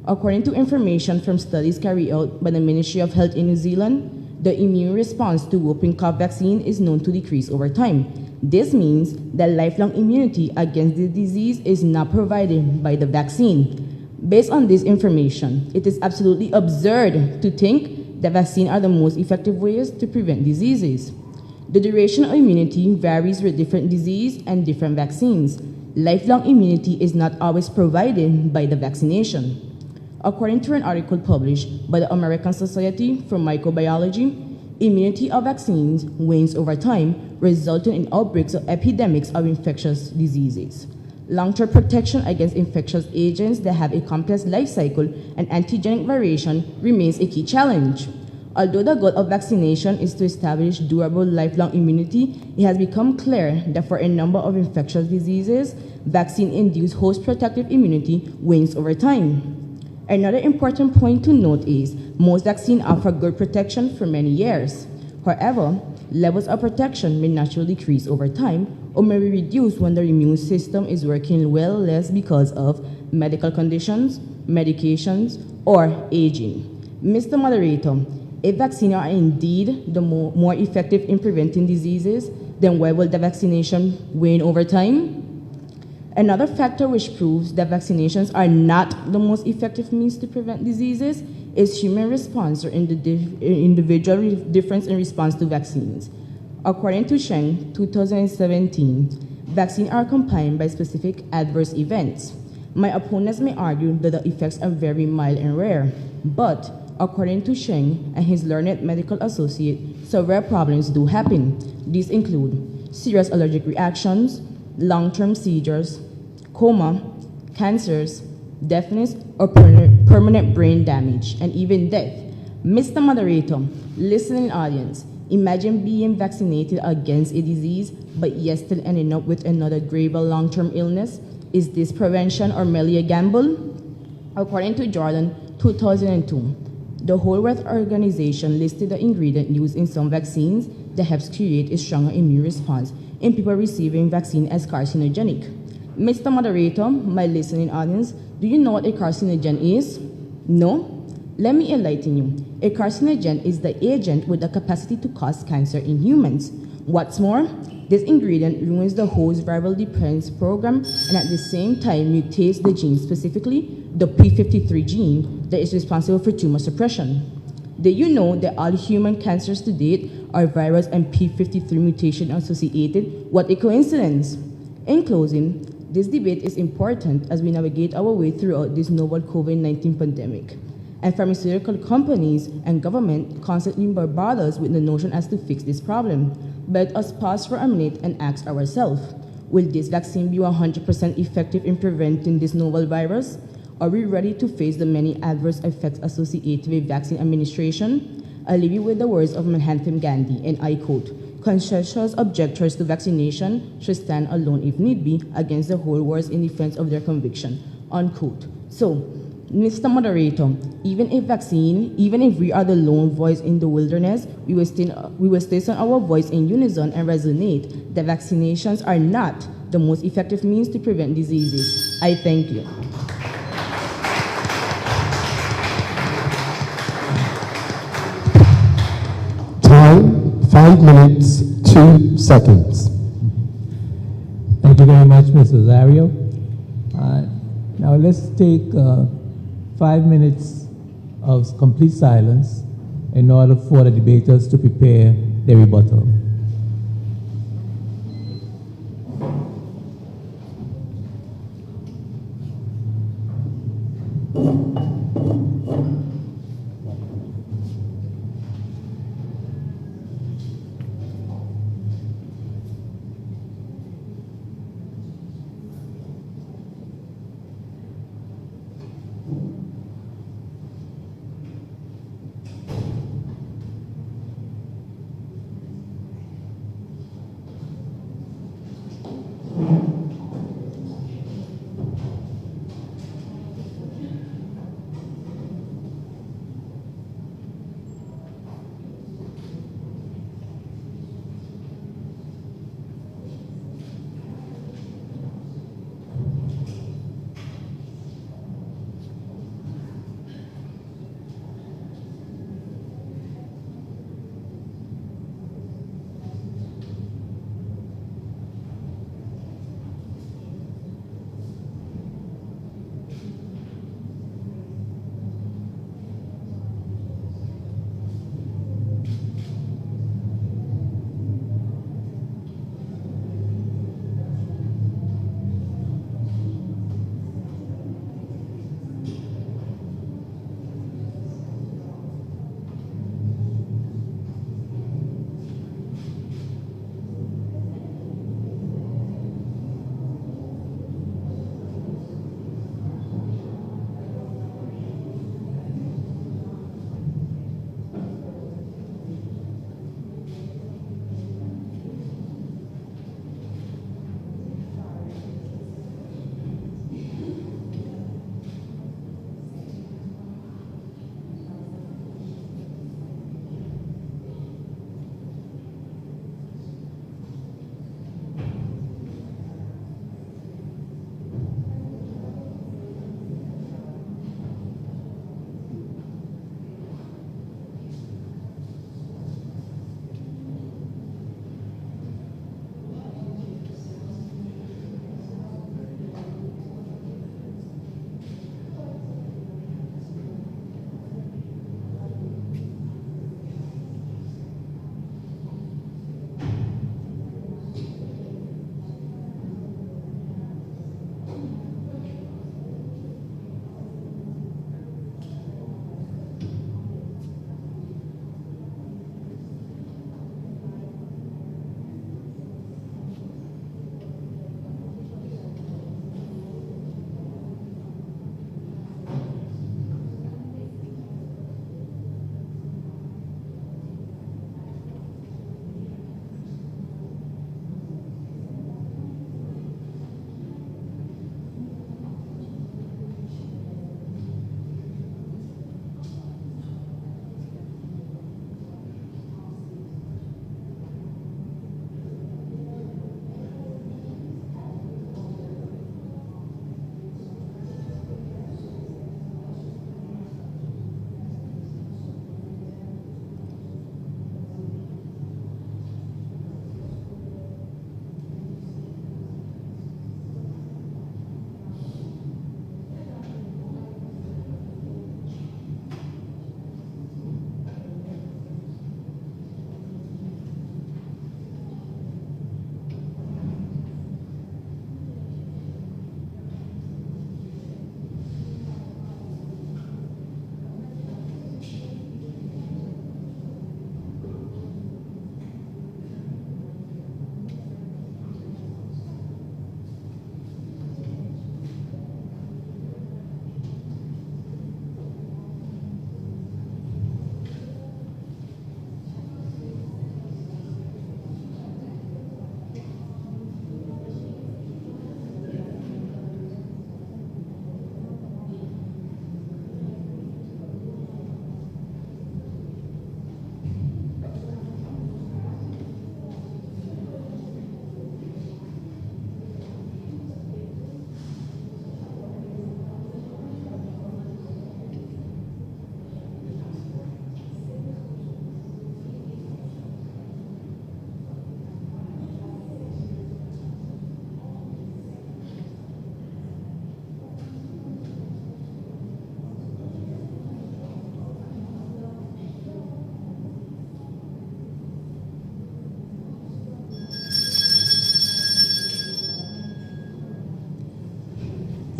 According to information from studies carried out by the Ministry of Health in New Zealand, the immune response to whooping cough vaccine is known to decrease over time. This means that lifelong immunity against the disease is not provided by the vaccine. Based on this information, it is absolutely absurd to think that vaccines are the most effective ways to prevent diseases. The duration of immunity varies with different disease and different vaccines. Lifelong immunity is not always provided by the vaccination. According to an article published by the American Society for Microbiology, immunity of vaccines wanes over time, resulting in outbreaks of epidemics of infectious diseases. Long-term protection against infectious agents that have a complex life cycle and antigenic variation remains a key challenge. Although the goal of vaccination is to establish durable lifelong immunity, it has become clear that for a number of infectious diseases, vaccine-induced host protective immunity wanes over time. Another important point to note is most vaccines offer good protection for many years. However, levels of protection may naturally decrease over time or may be reduced when the immune system is working well less because of medical conditions, medications, or aging. Mr. Moderator, if vaccines are indeed the more effective in preventing diseases, then why will the vaccination wane over time? Another factor which proves that vaccinations are not the most effective means to prevent diseases is human response or individual difference in response to vaccines. According to Sheng, 2017, vaccines are accompanied by specific adverse events. My opponents may argue that the effects are very mild and rare, but according to Sheng and his learned medical associate, several problems do happen. These include serious allergic reactions, long-term seizures, coma, cancers, deafness, or permanent brain damage, and even death. Mr. Moderator, listening audience, imagine being vaccinated against a disease, but yet still ending up with another graver long-term illness. Is this prevention or merely a gamble? According to Jordan, 2002, the Whole Health Organization listed the ingredient used in some vaccines that helps create a stronger immune response in people receiving vaccine as carcinogenic. Mr. Moderator, my listening audience, do you know what a carcinogen is? No? Let me enlighten you. A carcinogen is the agent with the capacity to cause cancer in humans. What's more, this ingredient ruins the host viral defense program and at the same time mutates the gene, specifically the p53 gene that is responsible for tumor suppression. Did you know that all human cancers to date are virus and p53 mutation associated? What a coincidence! In closing, this debate is important as we navigate our way throughout this novel COVID-19 pandemic. And pharmaceutical companies and government constantly bombard us with the notion as to fix this problem. But let us pause for a minute and ask ourselves, will this vaccine be 100% effective in preventing this novel virus? Are we ready to face the many adverse effects associated with vaccine administration? I'll leave you with the words of Mahatma Gandhi, and I quote, "Conscientious objectors to vaccination should stand alone if need be against the whole world in defense of their conviction," unquote. So, Mr. Moderator, even if we are the lone voice in the wilderness, we will station our voice in unison and resonate that vaccinations are not the most effective means to prevent diseases. I thank you. Time, 5 minutes, 2 seconds. Thank you very much, Ms. Rosario. Now let's take 5 minutes of complete silence in order for the debaters to prepare their rebuttal.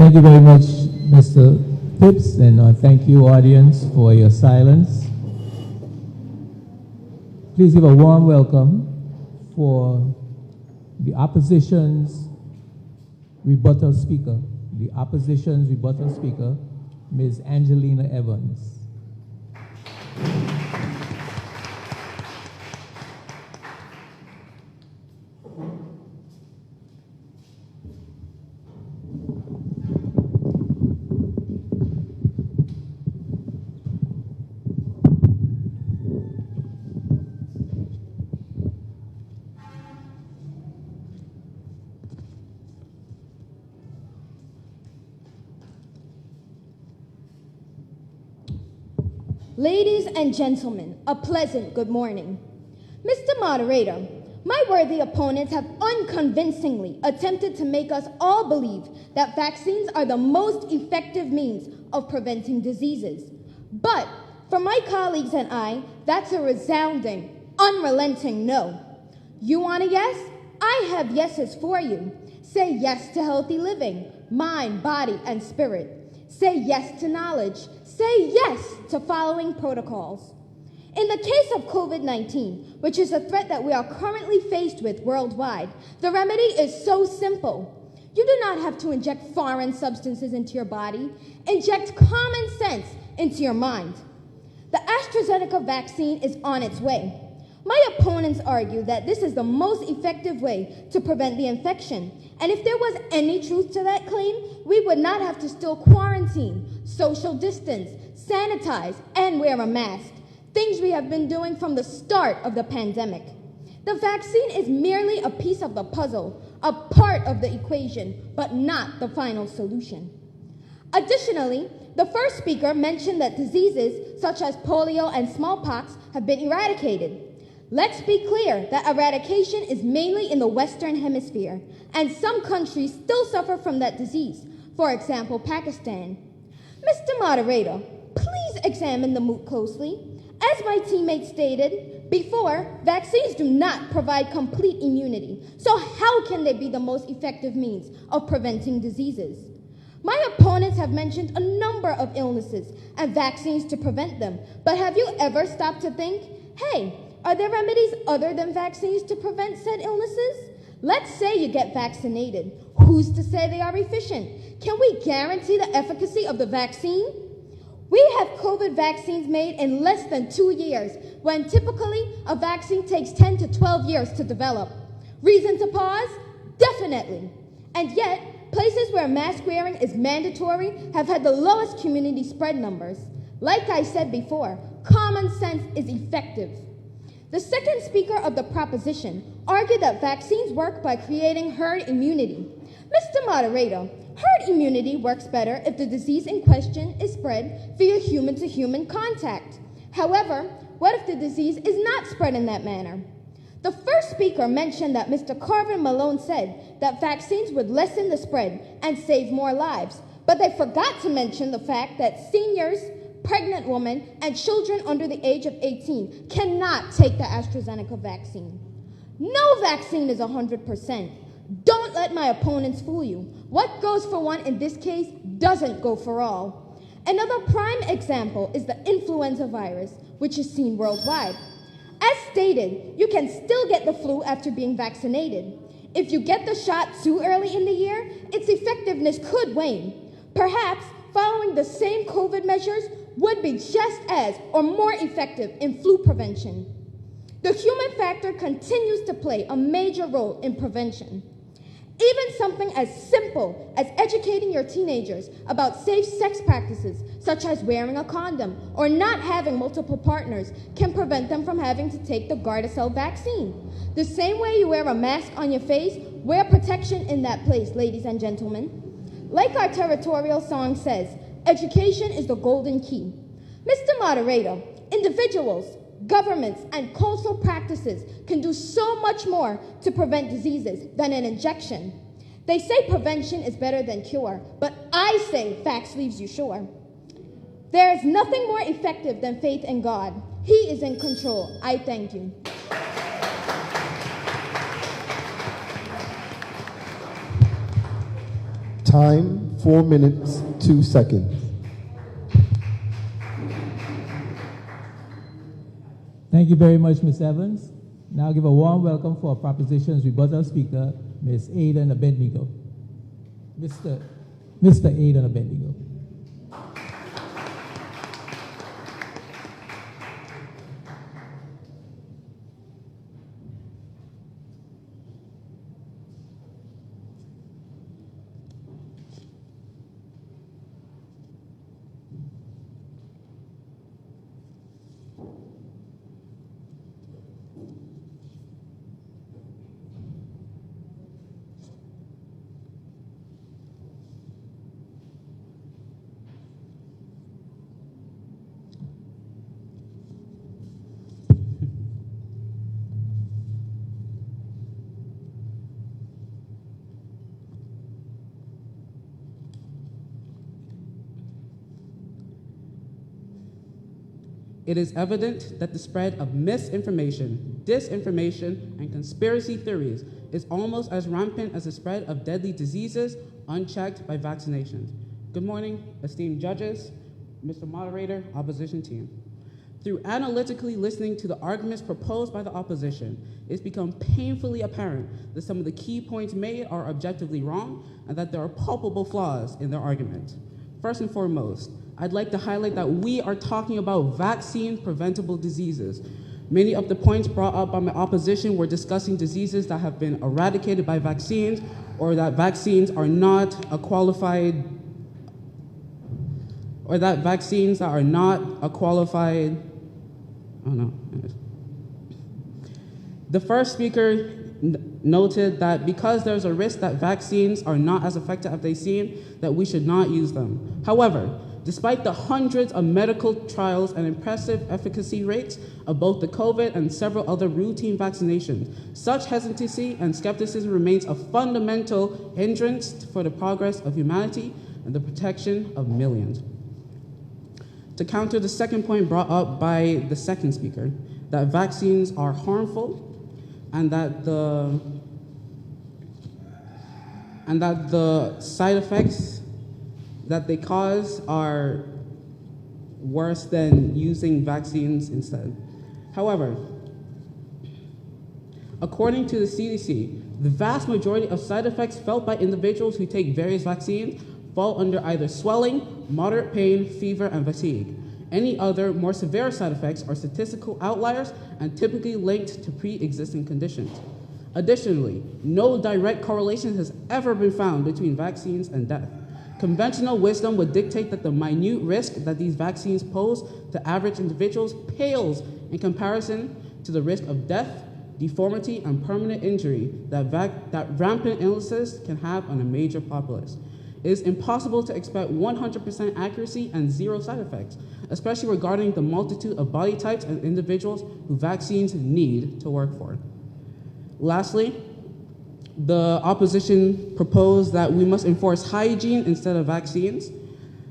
Thank you very much, Mr. Phipps, and thank you, audience, for your silence. Please give a warm welcome for the opposition's rebuttal speaker, Ms. Angelina Evans. Ladies and gentlemen, a pleasant good morning. Mr. Moderator, my worthy opponents have unconvincingly attempted to make us all believe that vaccines are the most effective means of preventing diseases. But for my colleagues and I, that's a resounding, unrelenting no. You want a yes? I have yeses for you. Say yes to healthy living, mind, body, and spirit. Say yes to knowledge. Say yes to following protocols. In the case of COVID-19, which is a threat that we are currently faced with worldwide, the remedy is so simple. You do not have to inject foreign substances into your body. Inject common sense into your mind. The AstraZeneca vaccine is on its way. My opponents argue that this is the most effective way to prevent the infection. And if there was any truth to that claim, we would not have to still quarantine, social distance, sanitize, and wear a mask, things we have been doing from the start of the pandemic. The vaccine is merely a piece of the puzzle, a part of the equation, but not the final solution. Additionally, the first speaker mentioned that diseases such as polio and smallpox have been eradicated. Let's be clear that eradication is mainly in the Western Hemisphere, and some countries still suffer from that disease, for example, Pakistan. Mr. Moderator, please examine the MOOT closely. As my teammate stated before, vaccines do not provide complete immunity, so how can they be the most effective means of preventing diseases? My opponents have mentioned a number of illnesses and vaccines to prevent them, but have you ever stopped to think, hey, are there remedies other than vaccines to prevent said illnesses? Let's say you get vaccinated. Who's to say they are efficient? Can we guarantee the efficacy of the vaccine? We have COVID vaccines made in less than 2 years, when typically a vaccine takes 10 to 12 years to develop. Reason to pause? Definitely. And yet, places where mask wearing is mandatory have had the lowest community spread numbers. Like I said before, common sense is effective. The second speaker of the proposition argued that vaccines work by creating herd immunity. Mr. Moderator, herd immunity works better if the disease in question is spread via human-to-human contact. However, what if the disease is not spread in that manner? The first speaker mentioned that Mr. Carvin Malone said that vaccines would lessen the spread and save more lives, but they forgot to mention the fact that seniors, pregnant women, and children under the age of 18 cannot take the AstraZeneca vaccine. No vaccine is 100%. Don't let my opponents fool you. What goes for one in this case doesn't go for all. Another prime example is the influenza virus, which is seen worldwide. As stated, you can still get the flu after being vaccinated. If you get the shot too early in the year, its effectiveness could wane. Perhaps following the same COVID measures would be just as or more effective in flu prevention. The human factor continues to play a major role in prevention. Even something as simple as educating your teenagers about safe sex practices, such as wearing a condom or not having multiple partners, can prevent them from having to take the Gardasil vaccine. The same way you wear a mask on your face, wear protection in that place, ladies and gentlemen. Like our territorial song says, education is the golden key. Mr. Moderator, individuals, governments, and cultural practices can do so much more to prevent diseases than an injection. They say prevention is better than cure, but I say facts leaves you sure. There is nothing more effective than faith in God. He is in control. I thank you. Time 4 minutes, 2 seconds. Thank you very much, Ms. Evans. Now give a warm welcome for our Propositions Rebuttal Speaker, Ms. Aidan Abednego. Mr. Aidan Abednego. It is evident that the spread of misinformation, disinformation, and conspiracy theories is almost as rampant as the spread of deadly diseases unchecked by vaccinations. Good morning, esteemed judges, Mr. Moderator, opposition team. Through analytically listening to the arguments proposed by the opposition, it's become painfully apparent that some of the key points made are objectively wrong and that there are palpable flaws in their argument. First and foremost, I'd like to highlight that we are talking about vaccine-preventable diseases. Many of the points brought up by my opposition were discussing diseases that have been eradicated by vaccines or that vaccines are not a qualified, oh no. The first speaker noted that because there's a risk that vaccines are not as effective as they seem, that we should not use them. However, despite the hundreds of medical trials and impressive efficacy rates of both the COVID and several other routine vaccinations, such hesitancy and skepticism remains a fundamental hindrance for the progress of humanity and the protection of millions. To counter the second point brought up by the second speaker, that vaccines are harmful and that the side effects that they cause are worse than using vaccines instead. However, according to the CDC, the vast majority of side effects felt by individuals who take various vaccines fall under either swelling, moderate pain, fever, and fatigue. Any other, more severe side effects are statistical outliers and typically linked to pre-existing conditions. Additionally, no direct correlation has ever been found between vaccines and death. Conventional wisdom would dictate that the minute risk that these vaccines pose to average individuals pales in comparison to the risk of death, deformity, and permanent injury that rampant illnesses can have on a major populace. It is impossible to expect 100% accuracy and zero side effects, especially regarding the multitude of body types and individuals who vaccines need to work for. Lastly, the opposition proposed that we must enforce hygiene instead of vaccines.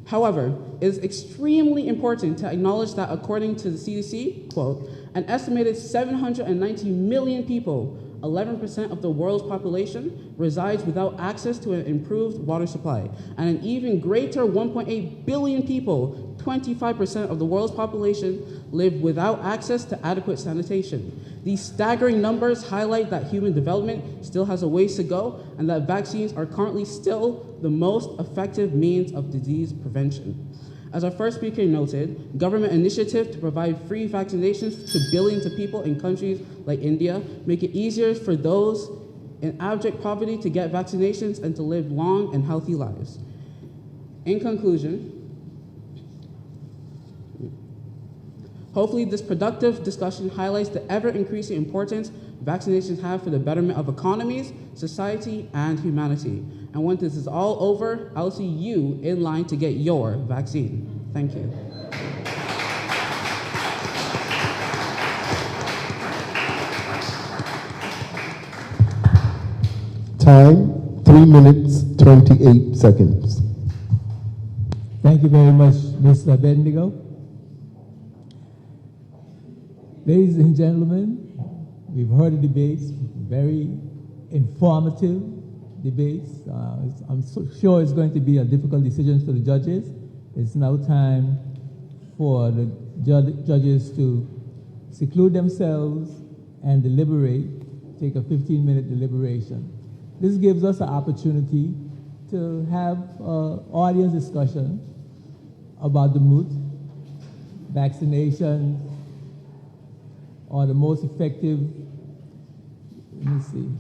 However, it is extremely important to acknowledge that according to the CDC, quote, an estimated 790 million people, 11% of the world's population, resides without access to an improved water supply, and an even greater 1.8 billion people, 25% of the world's population, live without access to adequate sanitation. These staggering numbers highlight that human development still has a ways to go and that vaccines are currently still the most effective means of disease prevention. As our first speaker noted, government initiatives to provide free vaccinations to billions of people in countries like India make it easier for those in abject poverty to get vaccinations and to live long and healthy lives. In conclusion, hopefully this productive discussion highlights the ever-increasing importance vaccinations have for the betterment of economies, society, and humanity. And when this is all over, I'll see you in line to get your vaccine. Thank you. Time, 3 minutes, 28 seconds. Thank you very much, Mr. Abednego. Ladies and gentlemen, we've heard the debates, very informative, debates. I'm sure it's going to be a difficult decision for the judges. It's now time for the judges to seclude themselves and deliberate, take a 15-minute deliberation. This gives us an opportunity to have audience discussion about the MOOT. Vaccinations are the most effective, let me see.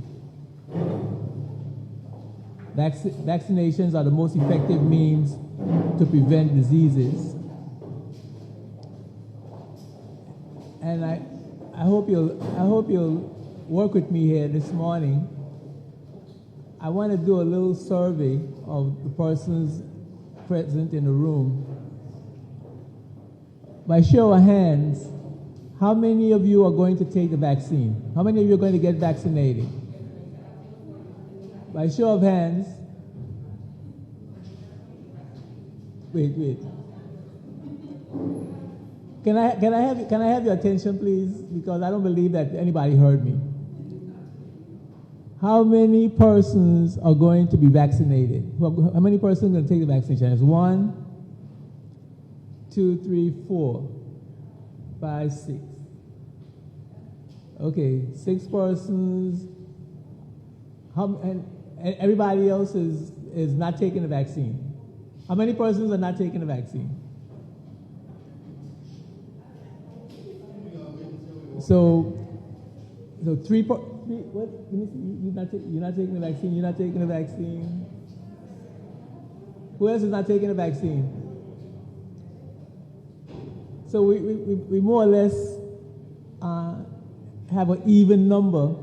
Vaccinations are the most effective means to prevent diseases. And I hope you'll work with me here this morning. I want to do a little survey of the persons present in the room. By show of hands, how many of you are going to take the vaccine? How many of you are going to get vaccinated? By show of hands. Wait. Can I have your attention, please? Because I don't believe that anybody heard me. How many persons are going to be vaccinated? How many persons are going to take the vaccination? It's 1, 2, 3, 4, 5, 6. Okay, 6 persons. And everybody else is not taking the vaccine. How many persons are not taking the vaccine? So 3. What? Let me see. You're not taking the vaccine. You're not taking the vaccine. Who else is not taking the vaccine? So we more or less have an even number,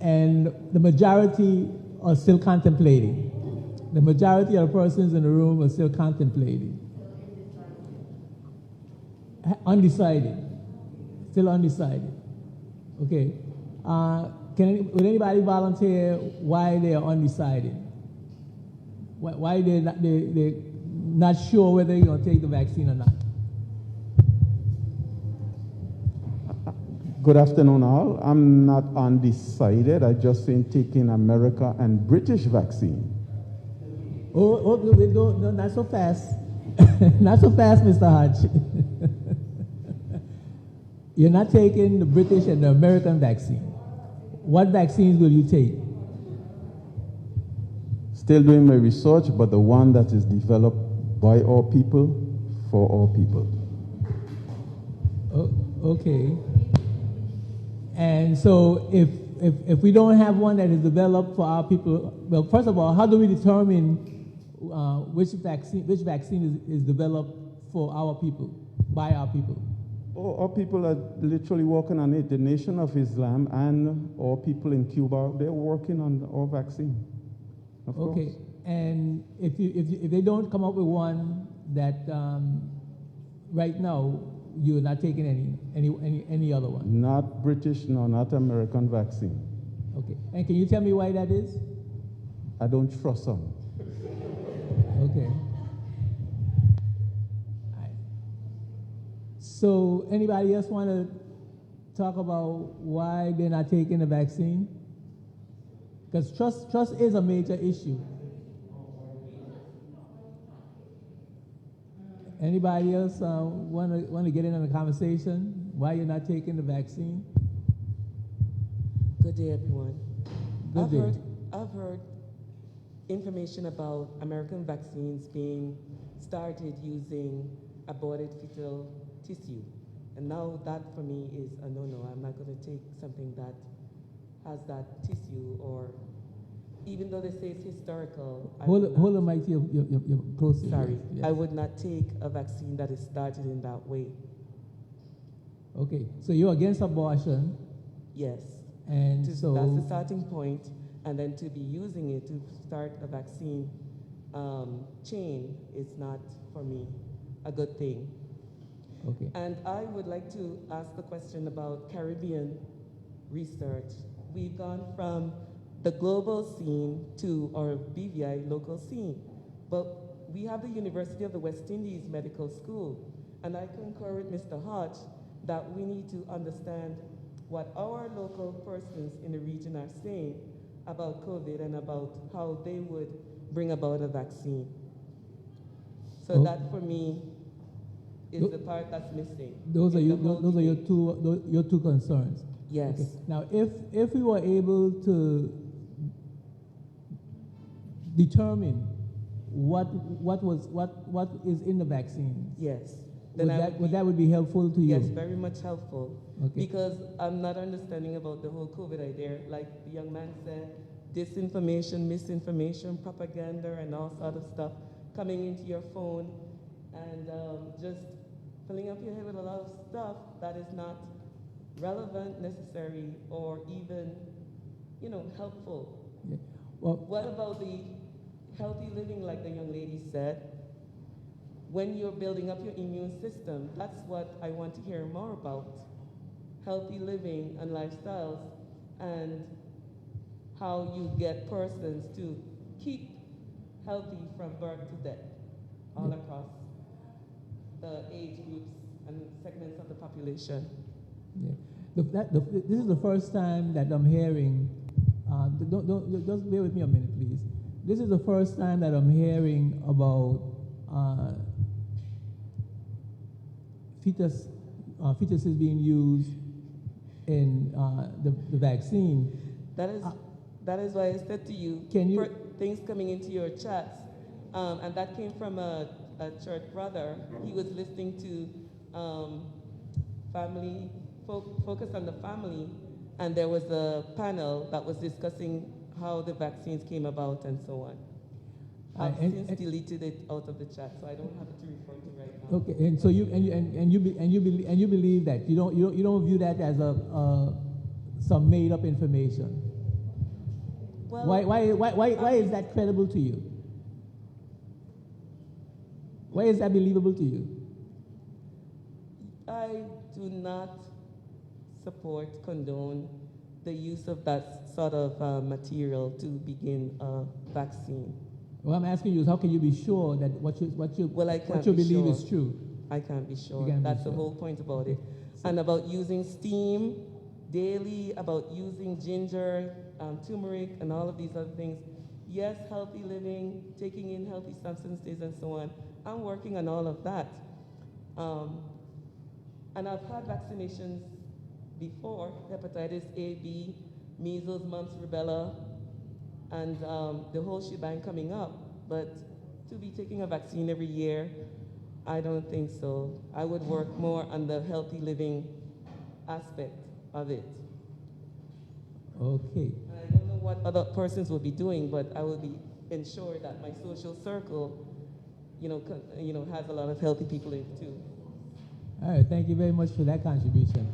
and the majority are still contemplating. The majority of the persons in the room are still contemplating. Undecided. Still undecided. Okay. Would anybody volunteer why they are undecided? Why they're not sure whether they're going to take the vaccine or not? Good afternoon, all. I'm not undecided. I just ain't taking America and British vaccine. No, not so fast. Not so fast, Mr. Hodge. You're not taking the British and the American vaccine. What vaccines will you take? Still doing my research, but the one that is developed by our people, for our people. Okay. And so if we don't have one that is developed for our people, well, first of all, how do we determine which vaccine is developed for our people, by our people? Our people are literally working on it. The Nation of Islam and our people in Cuba, they're working on our vaccine. Of course. And if they don't come up with one that right now you're not taking any other one? Not British, no, not American vaccine. Okay. And can you tell me why that is? I don't trust them. Okay. So anybody else want to talk about why they're not taking the vaccine? Because trust is a major issue. Anybody else want to get in on the conversation? Why you're not taking the vaccine? Good day, everyone. Good day. I've heard information about American vaccines being started using aborted fetal tissue. And now that for me is a no-no. I'm not going to take something that has that tissue, or even though they say it's historical. Hold the mic to your close. Sorry. Yes. I would not take a vaccine that is started in that way. Okay. So you're against abortion? Yes. And so that's the starting point. And then to be using it to start a vaccine chain is not, for me, a good thing. Okay. And I would like to ask the question about Caribbean research. We've gone from the global scene to our BVI local scene. But we have the University of the West Indies Medical School. And I concur with Mr. Hodge that we need to understand what our local persons in the region are saying about COVID and about how they would bring about a vaccine. So that for me is the part that's missing. Those are your two concerns. Yes. Okay. Now, if we were able to determine what is in the vaccine, yes, then that would be helpful to you. Yes, very much helpful. Okay. Because I'm not understanding about the whole COVID idea. Like the young man said, disinformation, misinformation, propaganda, and all sort of stuff coming into your phone and just filling up your head with a lot of stuff that is not relevant, necessary, or even, helpful. Yeah. Well, what about the healthy living, like the young lady said? When you're building up your immune system, that's what I want to hear more about. Healthy living and lifestyles, and how you get persons to keep healthy from birth to death all across the age groups and segments of the population. Yeah. This is the first time that I'm hearing, just bear with me a minute, please. This is the first time that I'm hearing about fetuses being used in the vaccine. That is why I said to you, things coming into your chats, and that came from a church brother. He was listening to family, focus on the family, and there was a panel that was discussing how the vaccines came about and so on. I've since deleted it out of the chat, so I don't have it to refer to right now. Okay, and so you believe that you don't view that as some made up information. Well, why is that credible to you? Why is that believable to you? I do not support, condone the use of that sort of material to begin a vaccine. Well, I'm asking you is how can you be sure that what you believe is true? I can't be sure. That's the whole point about it. And about using steam daily, about using ginger, turmeric, and all of these other things. Yes, healthy living, taking in healthy substances, and so on. I'm working on all of that. And I've had vaccinations before, hepatitis A, B, measles, mumps, rubella, and the whole shebang coming up. But to be taking a vaccine every year, I don't think so. I would work more on the healthy living aspect of it. Okay. I don't know what other persons will be doing, but I will be ensure that my social circle, has a lot of healthy people in it too. All right. Thank you very much for that contribution.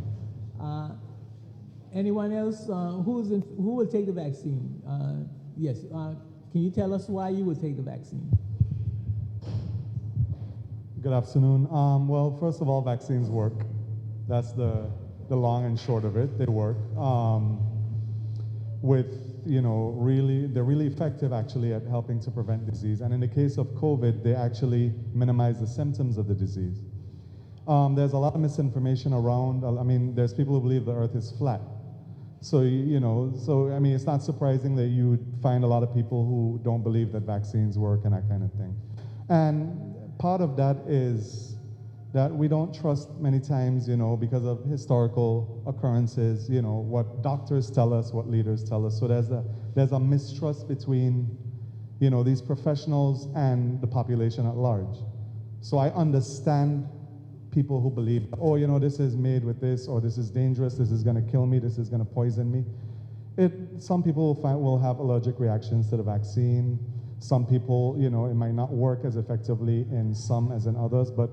Anyone else who will take the vaccine? Yes. Can you tell us why you would take the vaccine? Good afternoon. Well, first of all, vaccines work. That's the long and short of it. They work. They're really effective actually at helping to prevent disease. And in the case of COVID, they actually minimize the symptoms of the disease. There's a lot of misinformation around. I mean, there's people who believe the earth is flat. So, it's not surprising that you would find a lot of people who don't believe that vaccines work and that kind of thing. And part of that is that we don't trust many times, because of historical occurrences, what doctors tell us, what leaders tell us. So there's a mistrust between, these professionals and the population at large. So I understand people who believe, this is made with this, or this is dangerous, this is going to kill me, this is going to poison me. Some people will have allergic reactions to the vaccine. Some people, it might not work as effectively in some as in others, but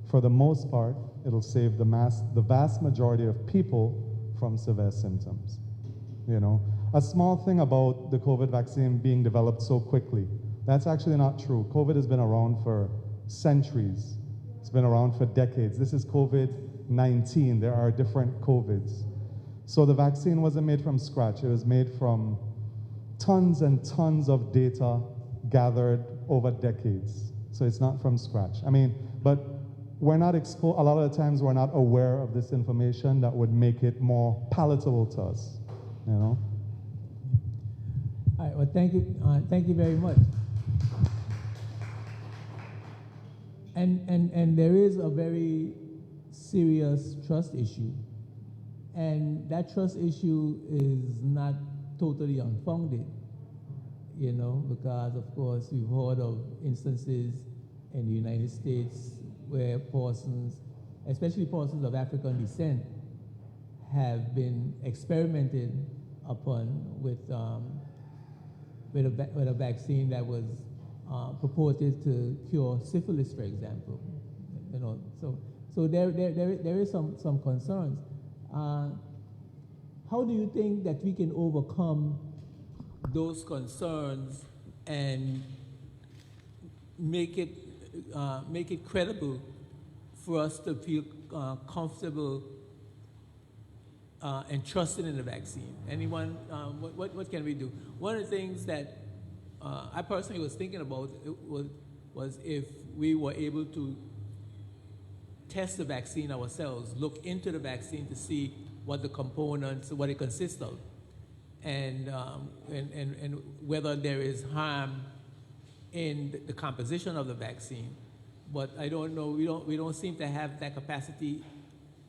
for the most part, it'll save the vast majority of people from severe symptoms. A small thing about the COVID vaccine being developed so quickly, that's actually not true. COVID has been around for centuries. It's been around for decades. This is COVID-19. There are different COVIDs. So the vaccine wasn't made from scratch. It was made from tons and tons of data gathered over decades. So it's not from scratch. But we're not a lot of the times we're not aware of this information that would make it more palatable to us, All right, well, thank you very much. And there is a very serious trust issue, and that trust issue is not totally unfounded, you know, because of course we've heard of instances in the United States where persons, especially persons of African descent, have been experimented upon with a vaccine that was purported to cure syphilis, for example. You know, so there is some concerns. How do you think that we can overcome those concerns and make it credible for us to feel comfortable and trusting in the vaccine? Anyone? What can we do? One of the things that I personally was thinking about was if we were able to test the vaccine ourselves, look into the vaccine to see what the components, what it consists of, and whether there is harm in the composition of the vaccine. But I don't know. We don't seem to have that capacity.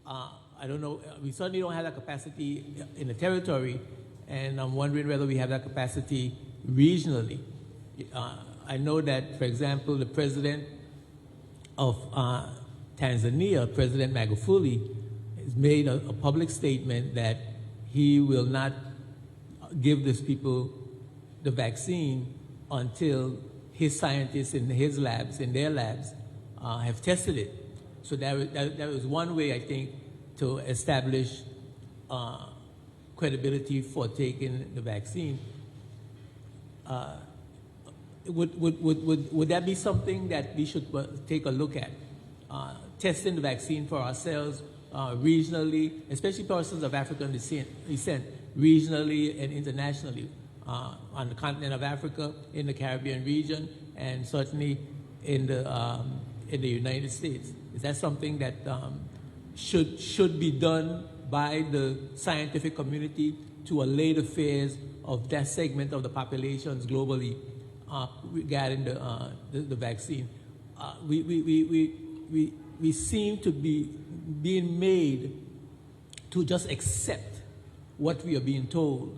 I don't know. We certainly don't have that capacity in the territory, and I'm wondering whether we have that capacity regionally. I know that, for example, the president of Tanzania, President Magufuli, has made a public statement that he will not give these people the vaccine until his scientists in his labs, in their labs, have tested it. So that was one way, I think, to establish credibility for taking the vaccine. Would that be something that we should take a look at? Testing the vaccine for ourselves regionally, especially persons of African descent, regionally and internationally, on the continent of Africa, in the Caribbean region, and certainly in the United States. Is that something that should be done by the scientific community to allay the fears of that segment of the populations globally regarding the vaccine? We seem to be being made to just accept what we are being told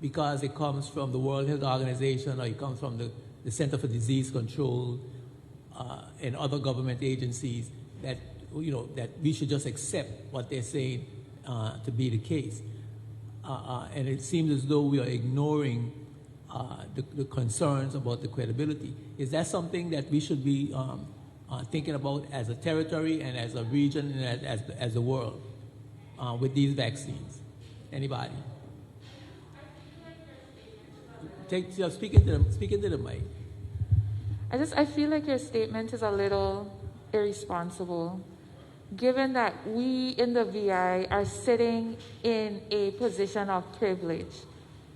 because it comes from the World Health Organization or it comes from the Center for Disease Control and other government agencies, that that we should just accept what they're saying to be the case. And it seems as though we are ignoring the concerns about the credibility. Is that something that we should be thinking about as a territory and as a region and as a world with these vaccines? Anybody? Speak into the mic. I feel like your statement is a little irresponsible, given that we in the VI are sitting in a position of privilege.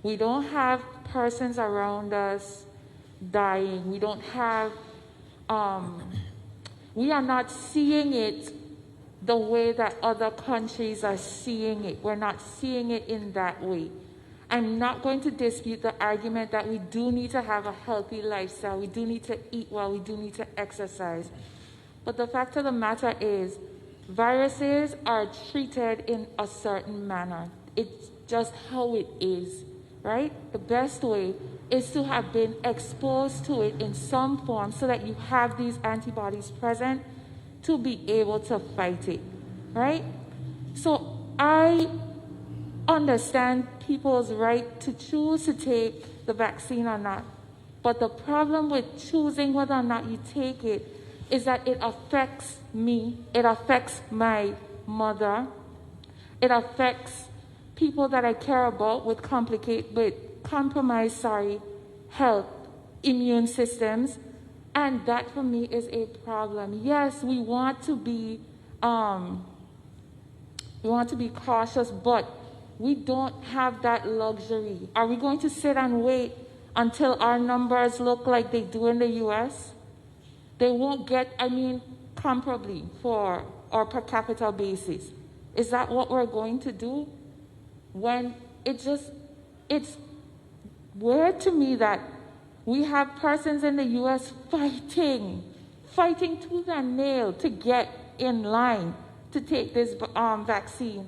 We don't have persons around us dying. We don't have, we are not seeing it the way that other countries are seeing it. We're not seeing it in that way. I'm not going to dispute the argument that we do need to have a healthy lifestyle. We do need to eat well. We do need to exercise. But the fact of the matter is, viruses are treated in a certain manner. It's just how it is, right? The best way is to have been exposed to it in some form so that you have these antibodies present to be able to fight it, right? So I understand people's right to choose to take the vaccine or not. But the problem with choosing whether or not you take it is that it affects me, it affects my mother, it affects people that I care about with compromised health, immune systems, and that for me is a problem. Yes, we want to be cautious, but we don't have that luxury. Are we going to sit and wait until our numbers look like they do in the US? They won't get, comparably for our per capita basis. Is that what we're going to do? When weird to me that we have persons in the U.S. fighting tooth and nail to get in line to take this vaccine.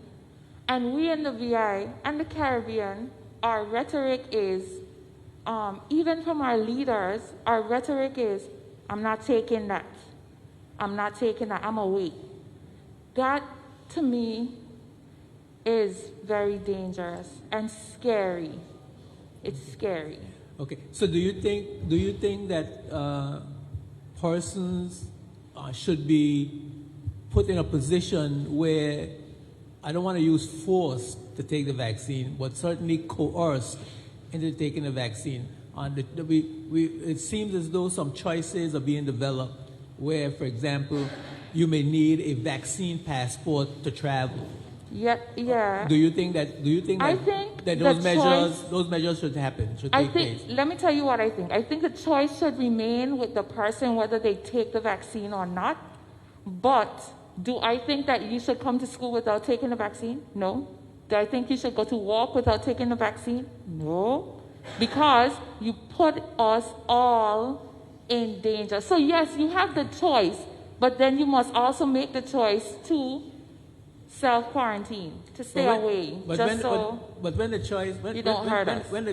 And we in the VI and the Caribbean, our rhetoric is, even from our leaders, our rhetoric is, I'm not taking that. I'm not taking that. I'm away. That, to me, is very dangerous and scary. It's scary. Okay. So do you think that persons should be put in a position where, I don't want to use force to take the vaccine, but certainly coerced into taking the vaccine? It seems as though some choices are being developed where, for example, you may need a vaccine passport to travel. Yeah. Do you think that those measures should happen, should take place? Let me tell you what I think. I think the choice should remain with the person whether they take the vaccine or not. But do I think that you should come to school without taking the vaccine? No. Do I think you should go to work without taking the vaccine? No. Because you put us all in danger. So yes, you have the choice, but then you must also make the choice to self-quarantine, to stay away. When the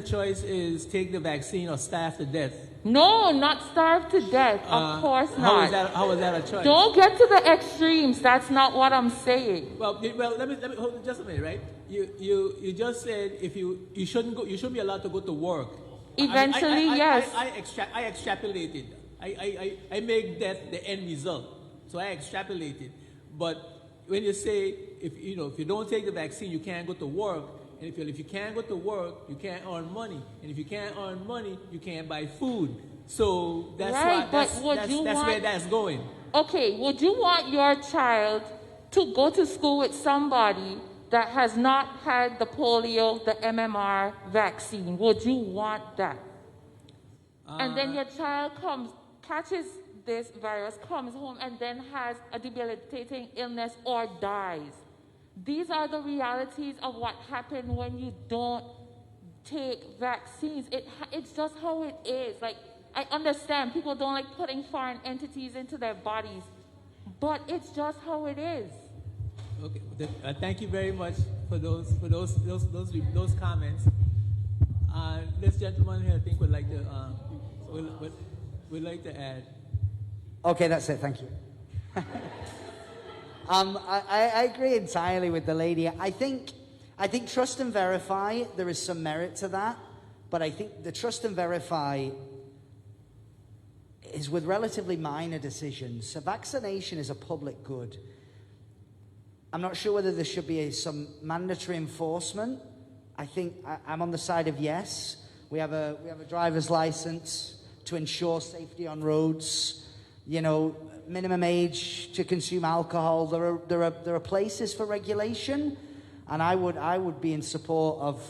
choice is take the vaccine or starve to death. No, not starve to death. Of course not. How is that a choice? Don't get to the extremes. That's not what I'm saying. Well, let me hold just a minute, right? You just said you shouldn't be allowed to go to work. Eventually, yes. I extrapolated. I make that the end result. So I extrapolated. But when you say if you don't take the vaccine, you can't go to work. And if you can't go to work, you can't earn money. And if you can't earn money, you can't buy food. So that's where that's going. Okay, would you want your child to go to school with somebody that has not had the polio, the MMR vaccine? Would you want that? And then your child catches this virus, comes home, and then has a debilitating illness or dies. These are the realities of what happens when you don't take vaccines. It's just how it is. Like, I understand people don't like putting foreign entities into their bodies, but it's just how it is. Okay, thank you very much for those comments. This gentleman here, I think, would like to add. Okay, that's it. Thank you. I agree entirely with the lady. I think trust and verify, there is some merit to that, but I think the trust and verify is with relatively minor decisions. So vaccination is a public good. I'm not sure whether there should be some mandatory enforcement. I think I'm on the side of yes. We have a driver's license to ensure safety on roads. Minimum age to consume alcohol. There are places for regulation, and I would be in support of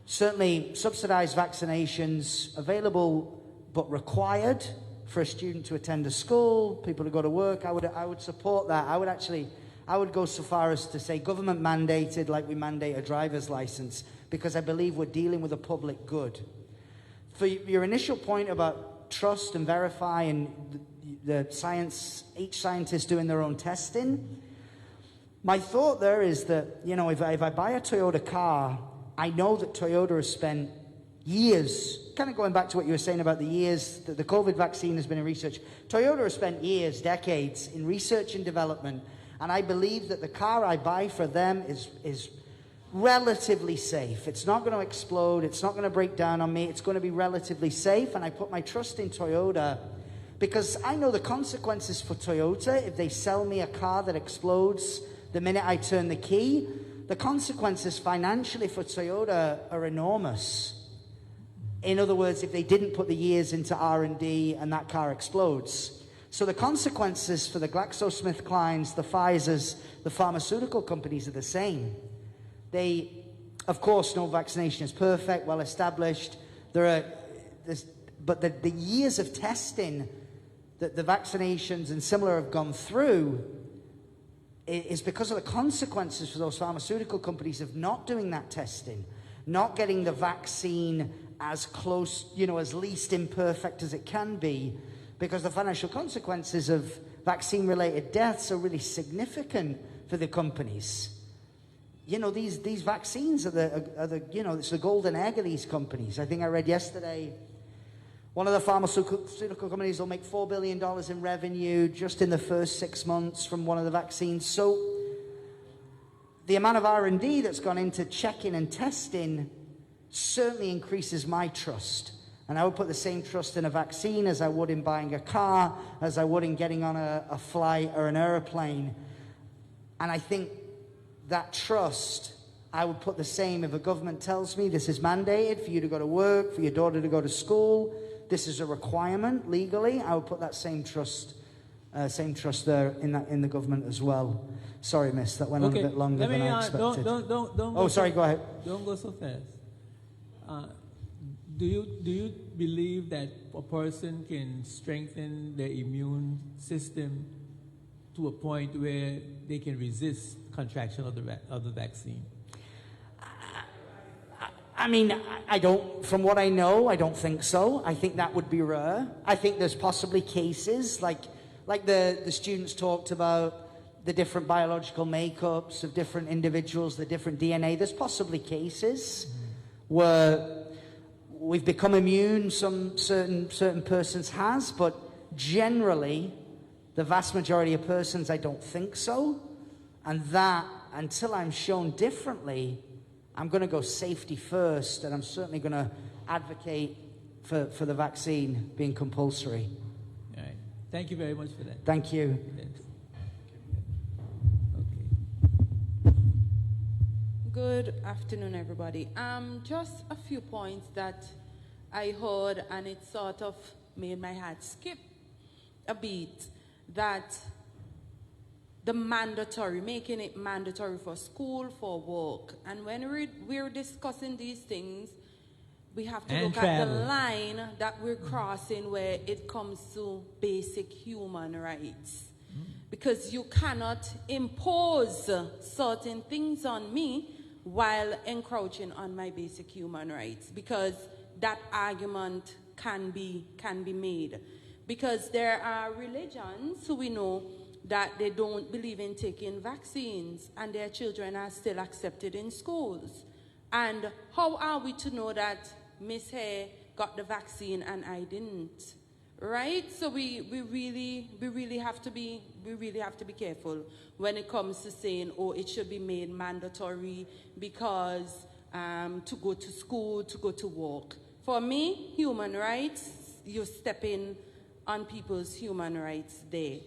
certainly subsidized vaccinations available but required for a student to attend a school, people to go to work. I would support that. I would go so far as to say government mandated, like we mandate a driver's license, because I believe we're dealing with a public good. For your initial point about trust and verify and the science, each scientist doing their own testing, my thought there is that, if I buy a Toyota car, I know that Toyota has spent years, kind of going back to what you were saying about the years that the COVID vaccine has been in research. Toyota has spent years, decades in research and development, and I believe that the car I buy for them is relatively safe. It's not going to explode. It's not going to break down on me. It's going to be relatively safe, and I put my trust in Toyota because I know the consequences for Toyota if they sell me a car that explodes the minute I turn the key. The consequences financially for Toyota are enormous. In other words, if they didn't put the years into R&D and that car explodes. So the consequences for the GlaxoSmithKlines, the Pfizers, the pharmaceutical companies are the same. They, of course, no vaccination is perfect, well established. But the years of testing that the vaccinations and similar have gone through is because of the consequences for those pharmaceutical companies of not doing that testing. not getting the vaccine as close, as least imperfect as it can be, because the financial consequences of vaccine-related deaths are really significant for the companies. These vaccines are the it's the golden egg of these companies. I think I read yesterday, one of the pharmaceutical companies will make $4 billion in revenue just in the first 6 months from one of the vaccines. So the amount of R&D that's gone into checking and testing certainly increases my trust. And I would put the same trust in a vaccine as I would in buying a car, as I would in getting on a flight or an airplane. And I think that trust, I would put the same if a government tells me this is mandated for you to go to work, for your daughter to go to school, this is a requirement legally, I would put that same trust there in the government as well. Sorry, miss, that went on a bit longer than I expected. Don't sorry, go ahead. Don't go so fast. Do you believe that a person can strengthen their immune system to a point where they can resist contraction of the vaccine? I mean, I don't, from what I know, I don't think so. I think that would be rare. I think there's possibly cases, like the students talked about, the different biological makeups of different individuals, the different DNA. There's possibly cases where we've become immune, some certain persons has, but generally, the vast majority of persons, I don't think so. And that, until I'm shown differently, I'm going to go safety first, and I'm certainly going to advocate for the vaccine being compulsory. All right. Thank you very much for that. Thank you. Yes. Good afternoon, everybody. Just a few points that I heard, and it sort of made my heart skip a beat, that making it mandatory for school, for work. And when we're discussing these things, we have to look at the line that we're crossing where it comes to basic human rights. Because you cannot impose certain things on me while encroaching on my basic human rights, because that argument can be made. Because there are religions who we know that they don't believe in taking vaccines, and their children are still accepted in schools. And how are we to know that Miss Hay got the vaccine and I didn't? Right? So we really have to be careful when it comes to saying, oh, it should be made mandatory because to go to school, to go to work. For me, human rights, you're stepping on people's human rights there.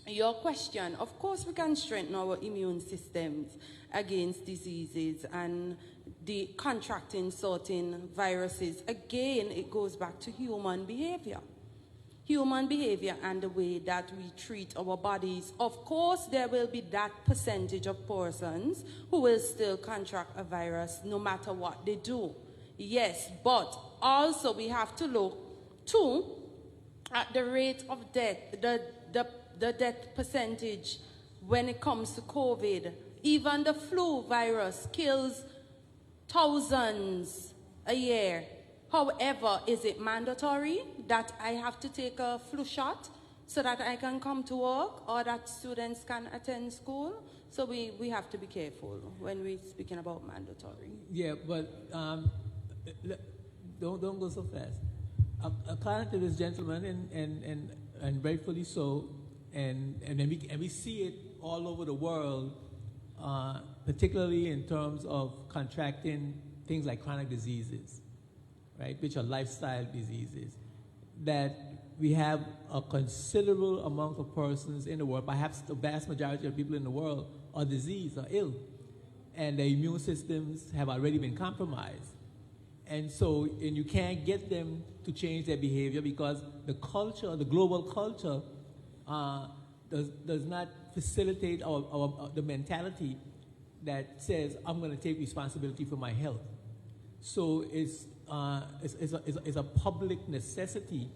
Your question, of course we can strengthen our immune systems against diseases and the contracting certain viruses. Again, it goes back to human behavior. Human behavior and the way that we treat our bodies. Of course, there will be that percentage of persons who will still contract a virus no matter what they do. Yes, but also we have to look too at the rate of death, the death percentage when it comes to COVID. Even the flu virus kills thousands a year. However, is it mandatory that I have to take a flu shot so that I can come to work or that students can attend school? So we have to be careful when we're speaking about mandatory. Yeah, but don't go so fast. According to this gentleman, and rightfully so, and we see it all over the world, particularly in terms of contracting things like chronic diseases, right, which are lifestyle diseases, that we have a considerable amount of persons in the world, perhaps the vast majority of people in the world are diseased, are ill, and their immune systems have already been compromised. And so, and you can't get them to change their behavior because the culture, the global culture, does not facilitate the mentality that says, I'm going to take responsibility for my health. So it's a public necessity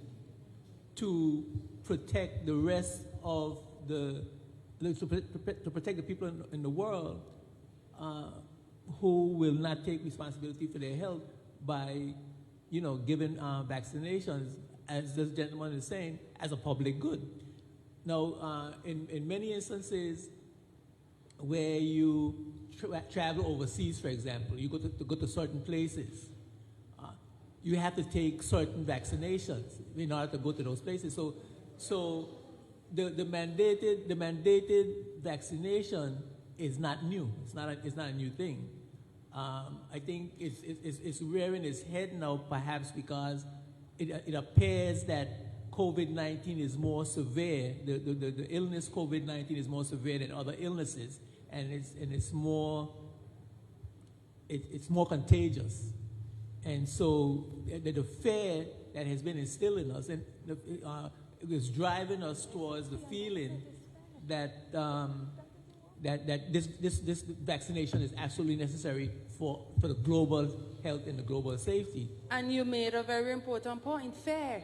to protect the rest of to protect the people in the world who will not take responsibility for their health by, giving vaccinations, as this gentleman is saying, as a public good. Now, in many instances where you travel overseas, for example, you go to certain places, you have to take certain vaccinations in order to go to those places. So the mandated vaccination is not new. It's not a new thing. I think it's rearing its head now, perhaps because it appears that COVID-19 is more severe. The illness COVID-19 is more severe than other illnesses, and it's more contagious. And so the fear that has been instilled in us and is driving us towards the feeling that that this vaccination is absolutely necessary for the global health and the global safety. And you made a very important point, fear.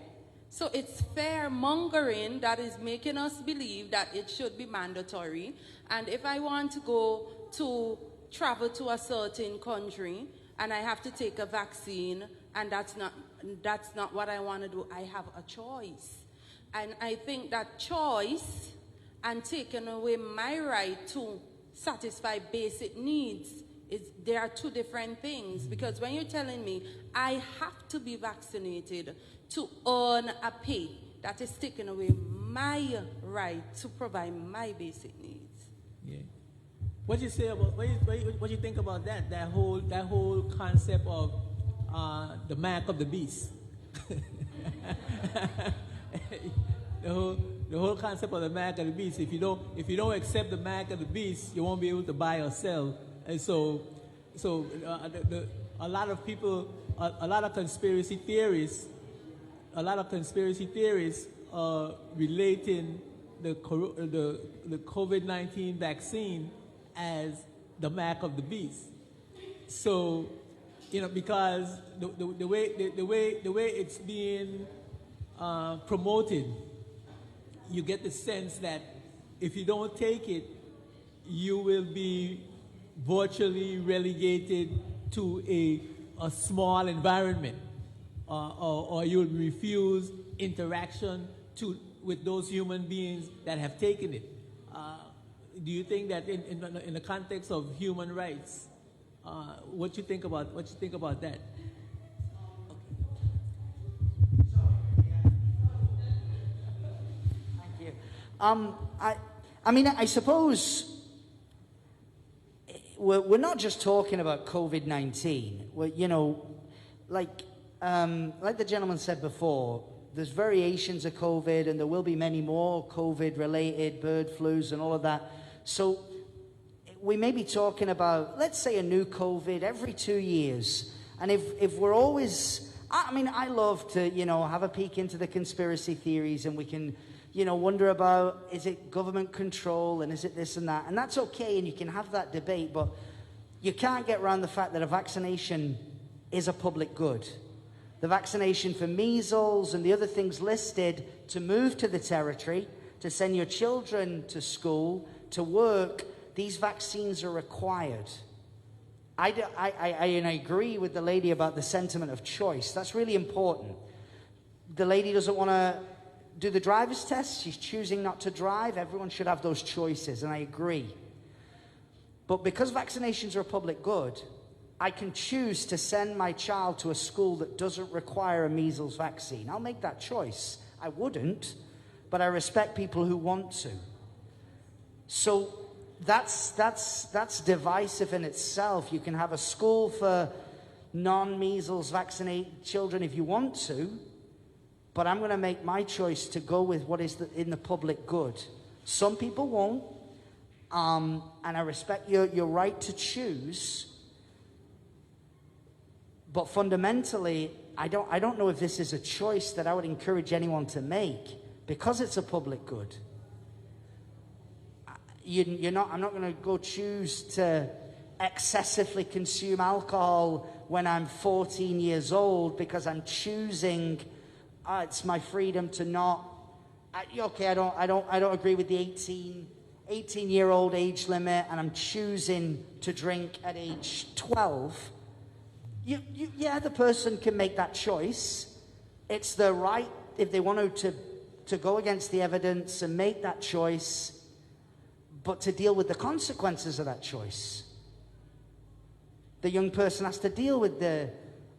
So it's fear mongering that is making us believe that it should be mandatory. And if I want to travel to a certain country and I have to take a vaccine, and that's not what I want to do, I have a choice. And I think that choice and taking away my right to satisfy basic needs, there are two different things. Because when you're telling me I have to be vaccinated to earn a pay, that is taking away my right to provide my basic needs. Yeah. What you say about what you think about that whole concept of the mark of the beast? The whole concept of the mark of the beast. If you don't accept the mark of the beast, you won't be able to buy or sell. And so a lot of people, a lot of conspiracy theories are relating the COVID-19 vaccine as the mark of the beast. So, because the way it's being promoted, you get the sense that if you don't take it, you will be virtually relegated to a small environment, or you will refuse interaction with those human beings that have taken it. Do you think that in the context of human rights, what you think about that? I suppose we're not just talking about COVID-19. Like the gentleman said before, there's variations of COVID, and there will be many more COVID-related bird flus and all of that. So we may be talking about, let's say, a new COVID every 2 years. And if we're always, I love to, have a peek into the conspiracy theories, and we can, wonder about, is it government control, and is it this and that? And that's okay, and you can have that debate, but you can't get around the fact that a vaccination is a public good. The vaccination for measles and the other things listed, to move to the territory, to send your children to school, to work, these vaccines are required. I agree with the lady about the sentiment of choice. That's really important. The lady doesn't want to do the driver's test. She's choosing not to drive. Everyone should have those choices, and I agree. But because vaccinations are a public good, I can choose to send my child to a school that doesn't require a measles vaccine. I'll make that choice. I wouldn't, but I respect people who want to. So that's divisive in itself. You can have a school for non-measles vaccinated children if you want to, but I'm going to make my choice to go with what is in the public good. Some people won't, and I respect your right to choose. But fundamentally, I don't know if this is a choice that I would encourage anyone to make, because it's a public good. I'm not going to go choose to excessively consume alcohol when I'm 14 years old because I'm choosing. It's my freedom to not. I don't agree with the 18 18-year-old age limit and I'm choosing to drink at age 12, yeah, the person can make that choice. It's their right, if they want to go against the evidence and make that choice, but to deal with the consequences of that choice. The young person has to deal with the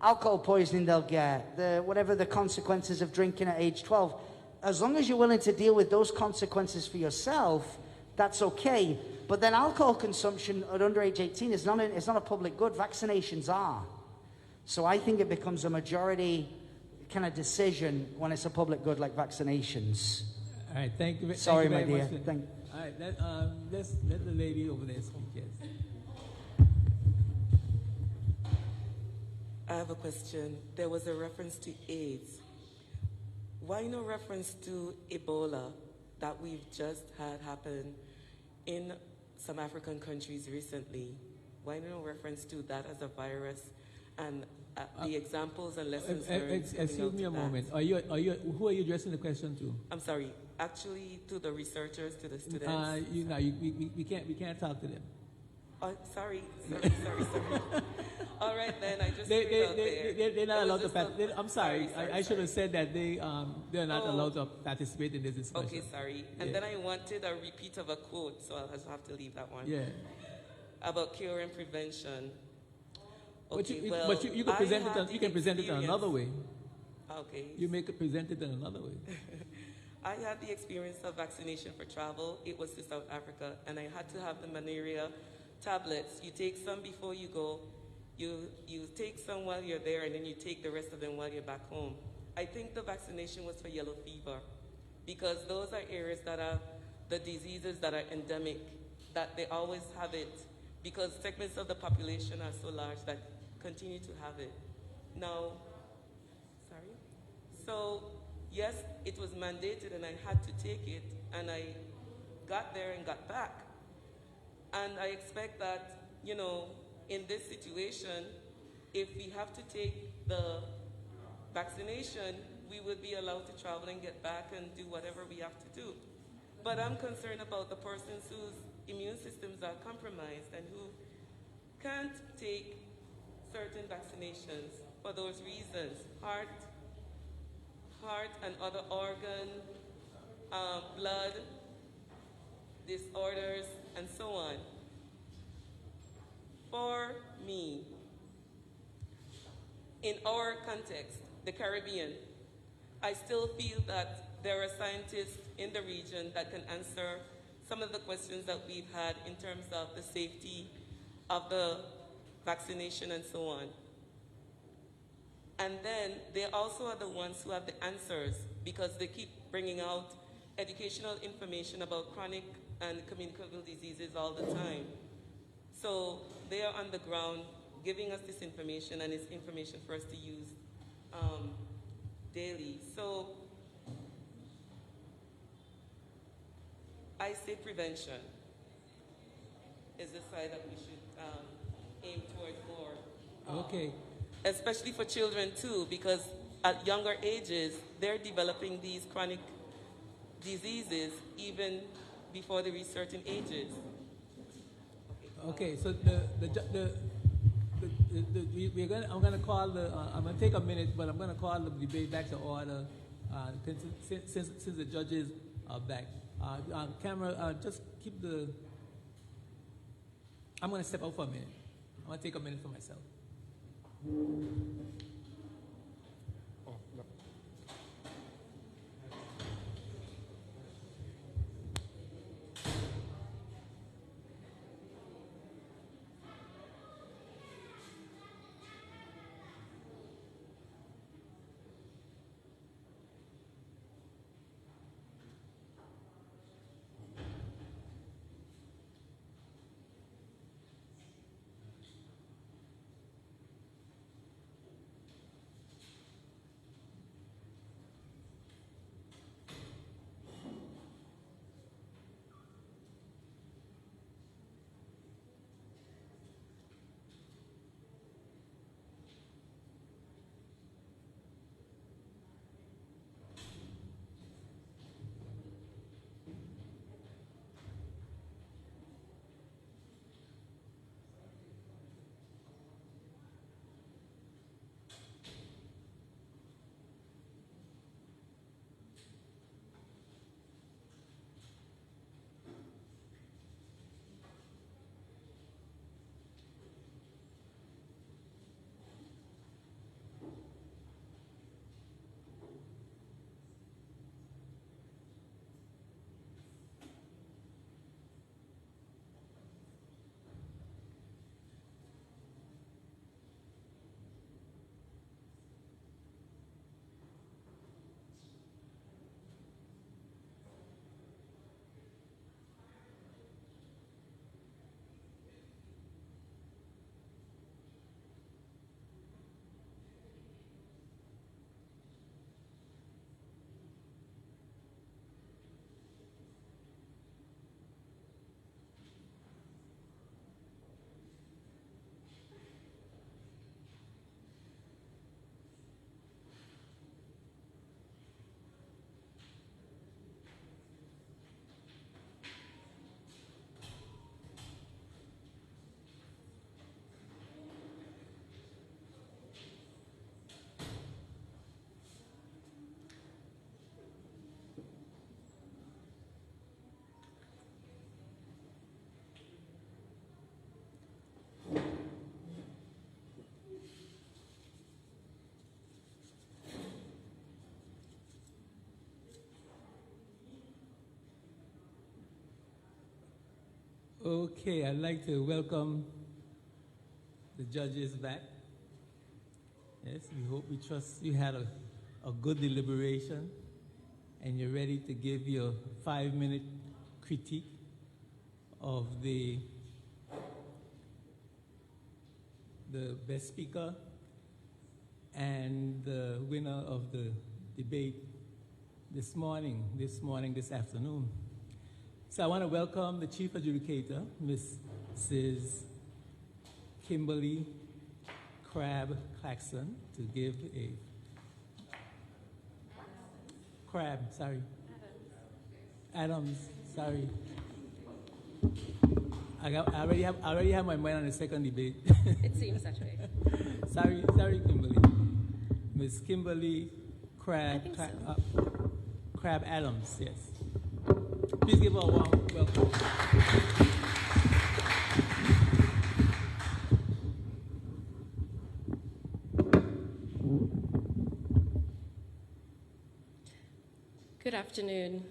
alcohol poisoning they'll get, whatever the consequences of drinking at age 12. As long as you're willing to deal with those consequences for yourself, that's okay. But then alcohol consumption at under age 18 is not a public good. Vaccinations are. So I think it becomes a majority kind of decision when it's a public good like vaccinations. All right, thank you. Sorry, thank you my very dear. much. All right, let the lady over there speak, yes. I have a question. There was a reference to AIDS. Why no reference to Ebola that we've just had happen in some African countries recently? Why no reference to that as a virus and the examples and lessons learned? Excuse me a moment. Who are you addressing the question to? I'm sorry. Actually, to the researchers, to the students. We can't talk to them. Oh, sorry. All right, then I just they're not allowed to. I'm sorry. I should have said that they're not allowed to participate in this discussion. Okay, sorry. And then I wanted a repeat of a quote, so I'll just have to leave that one. Yeah. About cure and prevention. Okay, but you can present it. You can present it in another way. Okay. You present it in another way. I had the experience of vaccination for travel. It was to South Africa, and I had to have the malaria tablets. You take some before you go. You take some while you're there, and then you take the rest of them while you're back home. I think the vaccination was for yellow fever, because those are areas that are the diseases that are endemic, that they always have it, because segments of the population are so large that continue to have it. Now, so yes, it was mandated and I had to take it, and I got there and got back. And I expect that, in this situation, if we have to take the vaccination, we would be allowed to travel and get back and do whatever we have to do. But I'm concerned about the persons whose immune systems are compromised and who can't take certain vaccinations for those reasons. Heart and other organ, blood disorders, and so on. For me, in our context, the Caribbean, I still feel that there are scientists in the region that can answer some of the questions that we've had in terms of the safety of the vaccination and so on. And then they also are the ones who have the answers, because they keep bringing out educational information about chronic and communicable diseases all the time. So they are on the ground giving us this information, and it's information for us to use daily. So I say prevention is the side that we should aim towards more. Okay. Especially for children too, because at younger ages, they're developing these chronic diseases even before they reach certain ages. Okay, so I'm going to call I'm going to take a minute, but I'm going to call the debate back to order since the judges are back. Camera, just keep I'm going to step out for a minute. I'm going to take a minute for myself. Okay, I'd like to welcome the judges back. Yes, we trust you had a good deliberation and you're ready to give your 5-minute critique of the best speaker and the winner of the debate this afternoon. So I want to welcome the Chief Adjudicator, Mrs. Kimberly Crab Claxton, to give a Adams, sorry. I already have my mind on the second debate. It seems that way. sorry, Kimberly. Miss Kimberly Crab Adams, yes. Please give her a warm welcome. Good afternoon.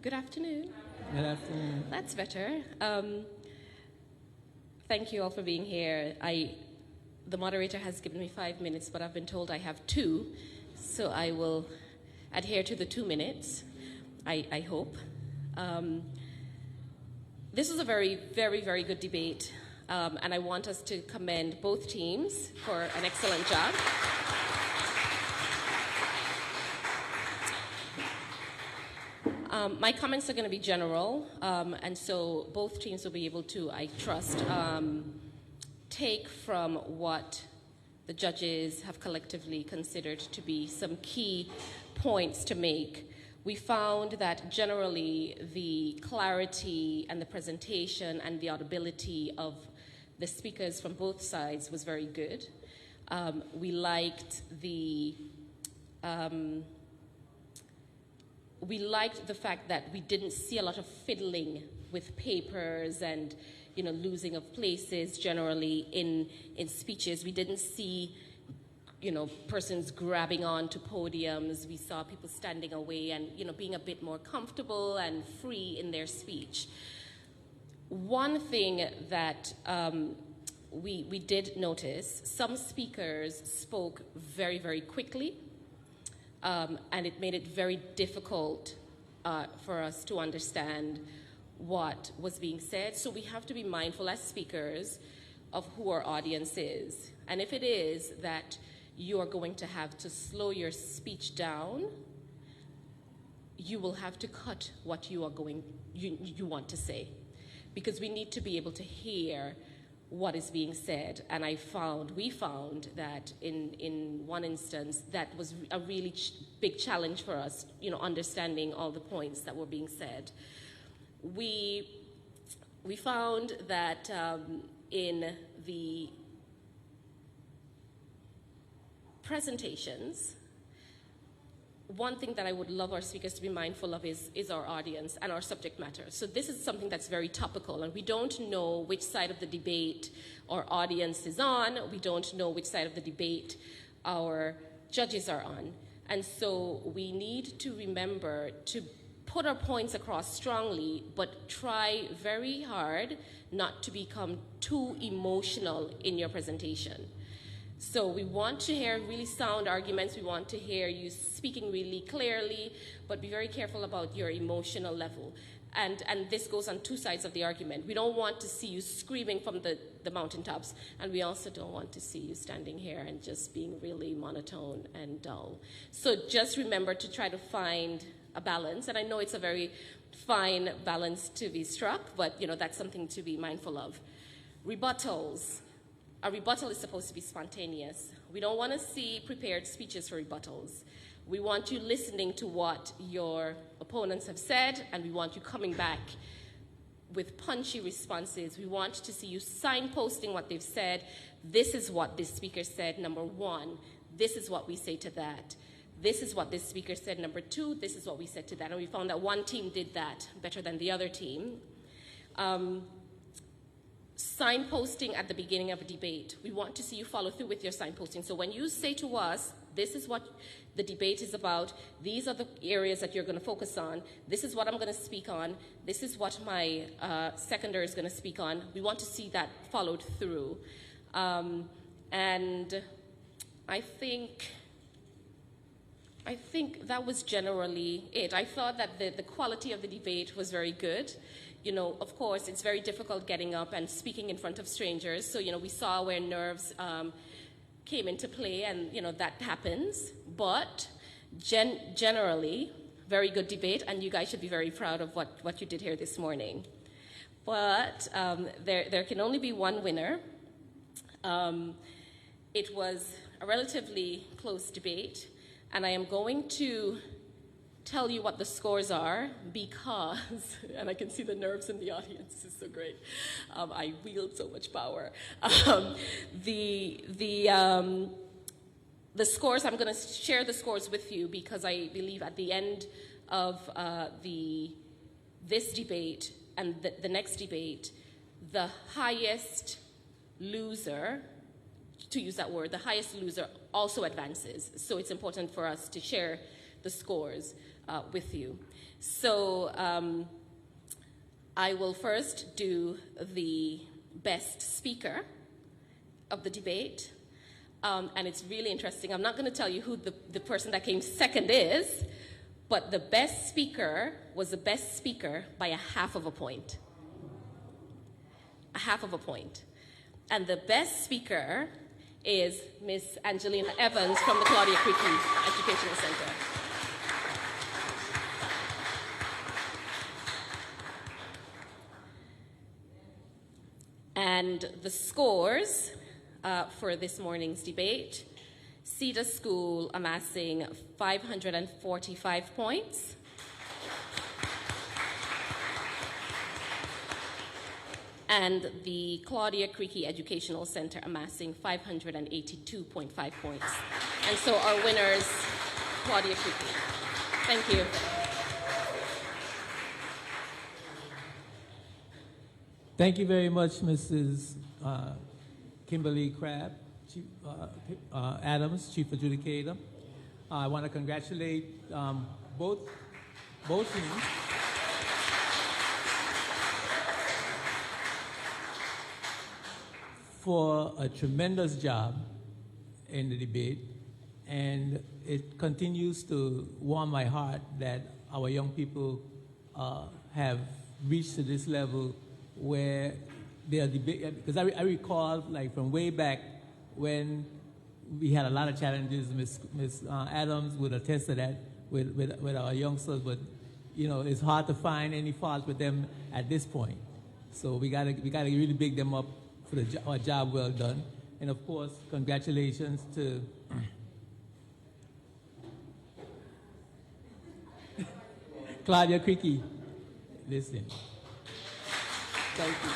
Good afternoon. Good afternoon. That's better. Thank you all for being here. The moderator has given me 5 minutes, but I've been told I have 2, so I will adhere to the 2 minutes, I hope. This was a very, very, very good debate, and I want us to commend both teams for an excellent job. My comments are going to be general, and so both teams will be able to, I trust, take from what the judges have collectively considered to be some key points to make. We found that generally the clarity and the presentation and the audibility of the speakers from both sides was very good. We liked the fact that we didn't see a lot of fiddling with papers and losing of places generally in speeches. We didn't see persons grabbing onto podiums. We saw people standing away and being a bit more comfortable and free in their speech. One thing that we did notice, some speakers spoke very, very quickly. And it made it very difficult for us to understand what was being said. So we have to be mindful as speakers of who our audience is. And if it is that you are going to have to slow your speech down, you will have to cut what you want to say. Because we need to be able to hear what is being said, and we found that in one instance that was a really big challenge for us, understanding all the points that were being said. We found that in the presentations, one thing that I would love our speakers to be mindful of is our audience and our subject matter. So this is something that's very topical, and we don't know which side of the debate our audience is on. We don't know which side of the debate our judges are on. And so we need to remember to put our points across strongly, but try very hard not to become too emotional in your presentation. So we want to hear really sound arguments. We want to hear you speaking really clearly, but be very careful about your emotional level. And this goes on 2 sides of the argument. We don't want to see you screaming from the mountaintops, and we also don't want to see you standing here and just being really monotone and dull. So just remember to try to find a balance, and I know it's a very fine balance to be struck, but that's something to be mindful of. Rebuttals. A rebuttal is supposed to be spontaneous. We don't want to see prepared speeches for rebuttals. We want you listening to what your opponents have said, and we want you coming back with punchy responses. We want to see you signposting what they've said. This is what this speaker said, number 1. This is what we say to that. This is what this speaker said, number 2. This is what we said to that. And we found that one team did that better than the other team. Signposting at the beginning of a debate. We want to see you follow through with your signposting. So when you say to us, This is what the debate is about. These are the areas that you're going to focus on. This is what I'm going to speak on. This is what my seconder is going to speak on. We want to see that followed through. And I think that was generally it. I thought that the quality of the debate was very good. You know, of course, it's very difficult getting up and speaking in front of strangers. So, you know, we saw where nerves came into play, and, you know, that happens. But generally, very good debate, and you guys should be very proud of what you did here this morning. But there can only be one winner. It was a relatively close debate, and I am going to tell you what the scores are because, and I can see the nerves in the audience, this is so great. I wield so much power. The scores, I'm going to share the scores with you because I believe at the end of this debate and the next debate, the highest loser, to use that word, the highest loser also advances. So it's important for us to share the scores with you. So I will first do the best speaker of the debate. And it's really interesting. I'm not going to tell you who the person that came second is, but the best speaker was the best speaker by 1/2 point. 1/2 point. And the best speaker is Miss Angelina Evans from the Claudia Creque Educational Center. And the scores for this morning's debate: Cedar School amassing 545 points. And the Claudia Creque Educational Center amassing 582.5 points. And so our winners, Claudia Creque. Thank you. Thank you very much, Mrs. Kimberly Crabb, Adams, Chief Adjudicator. I want to congratulate both teams. For a tremendous job in the debate, and it continues to warm my heart that our young people have reached to this level where they are debating. Because I recall, like, from way back when we had a lot of challenges. Miss Adams would attest to that with our youngsters, but you know, it's hard to find any fault with them at this point. So we gotta really big them up for a job well done. And of course, congratulations to Claudia Creque. Listen. Thank you.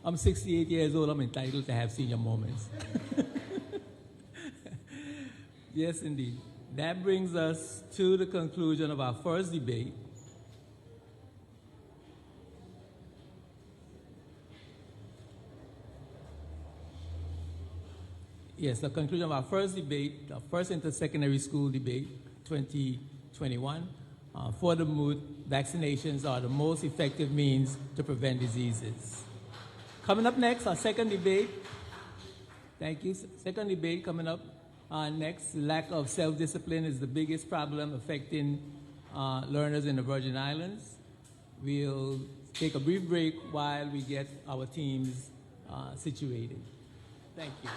I'm 68 years old. I'm entitled to have senior moments. Yes, indeed. That brings us to the conclusion of our first debate. Yes, the conclusion of our first debate, our first inter-secondary school debate, 2021, for the MOOT, vaccinations are the most effective means to prevent diseases. Coming up next, our second debate. Thank you. Second debate coming up next. Lack of self-discipline is the biggest problem affecting learners in the Virgin Islands. We'll take a brief break while we get our teams situated. Thank you.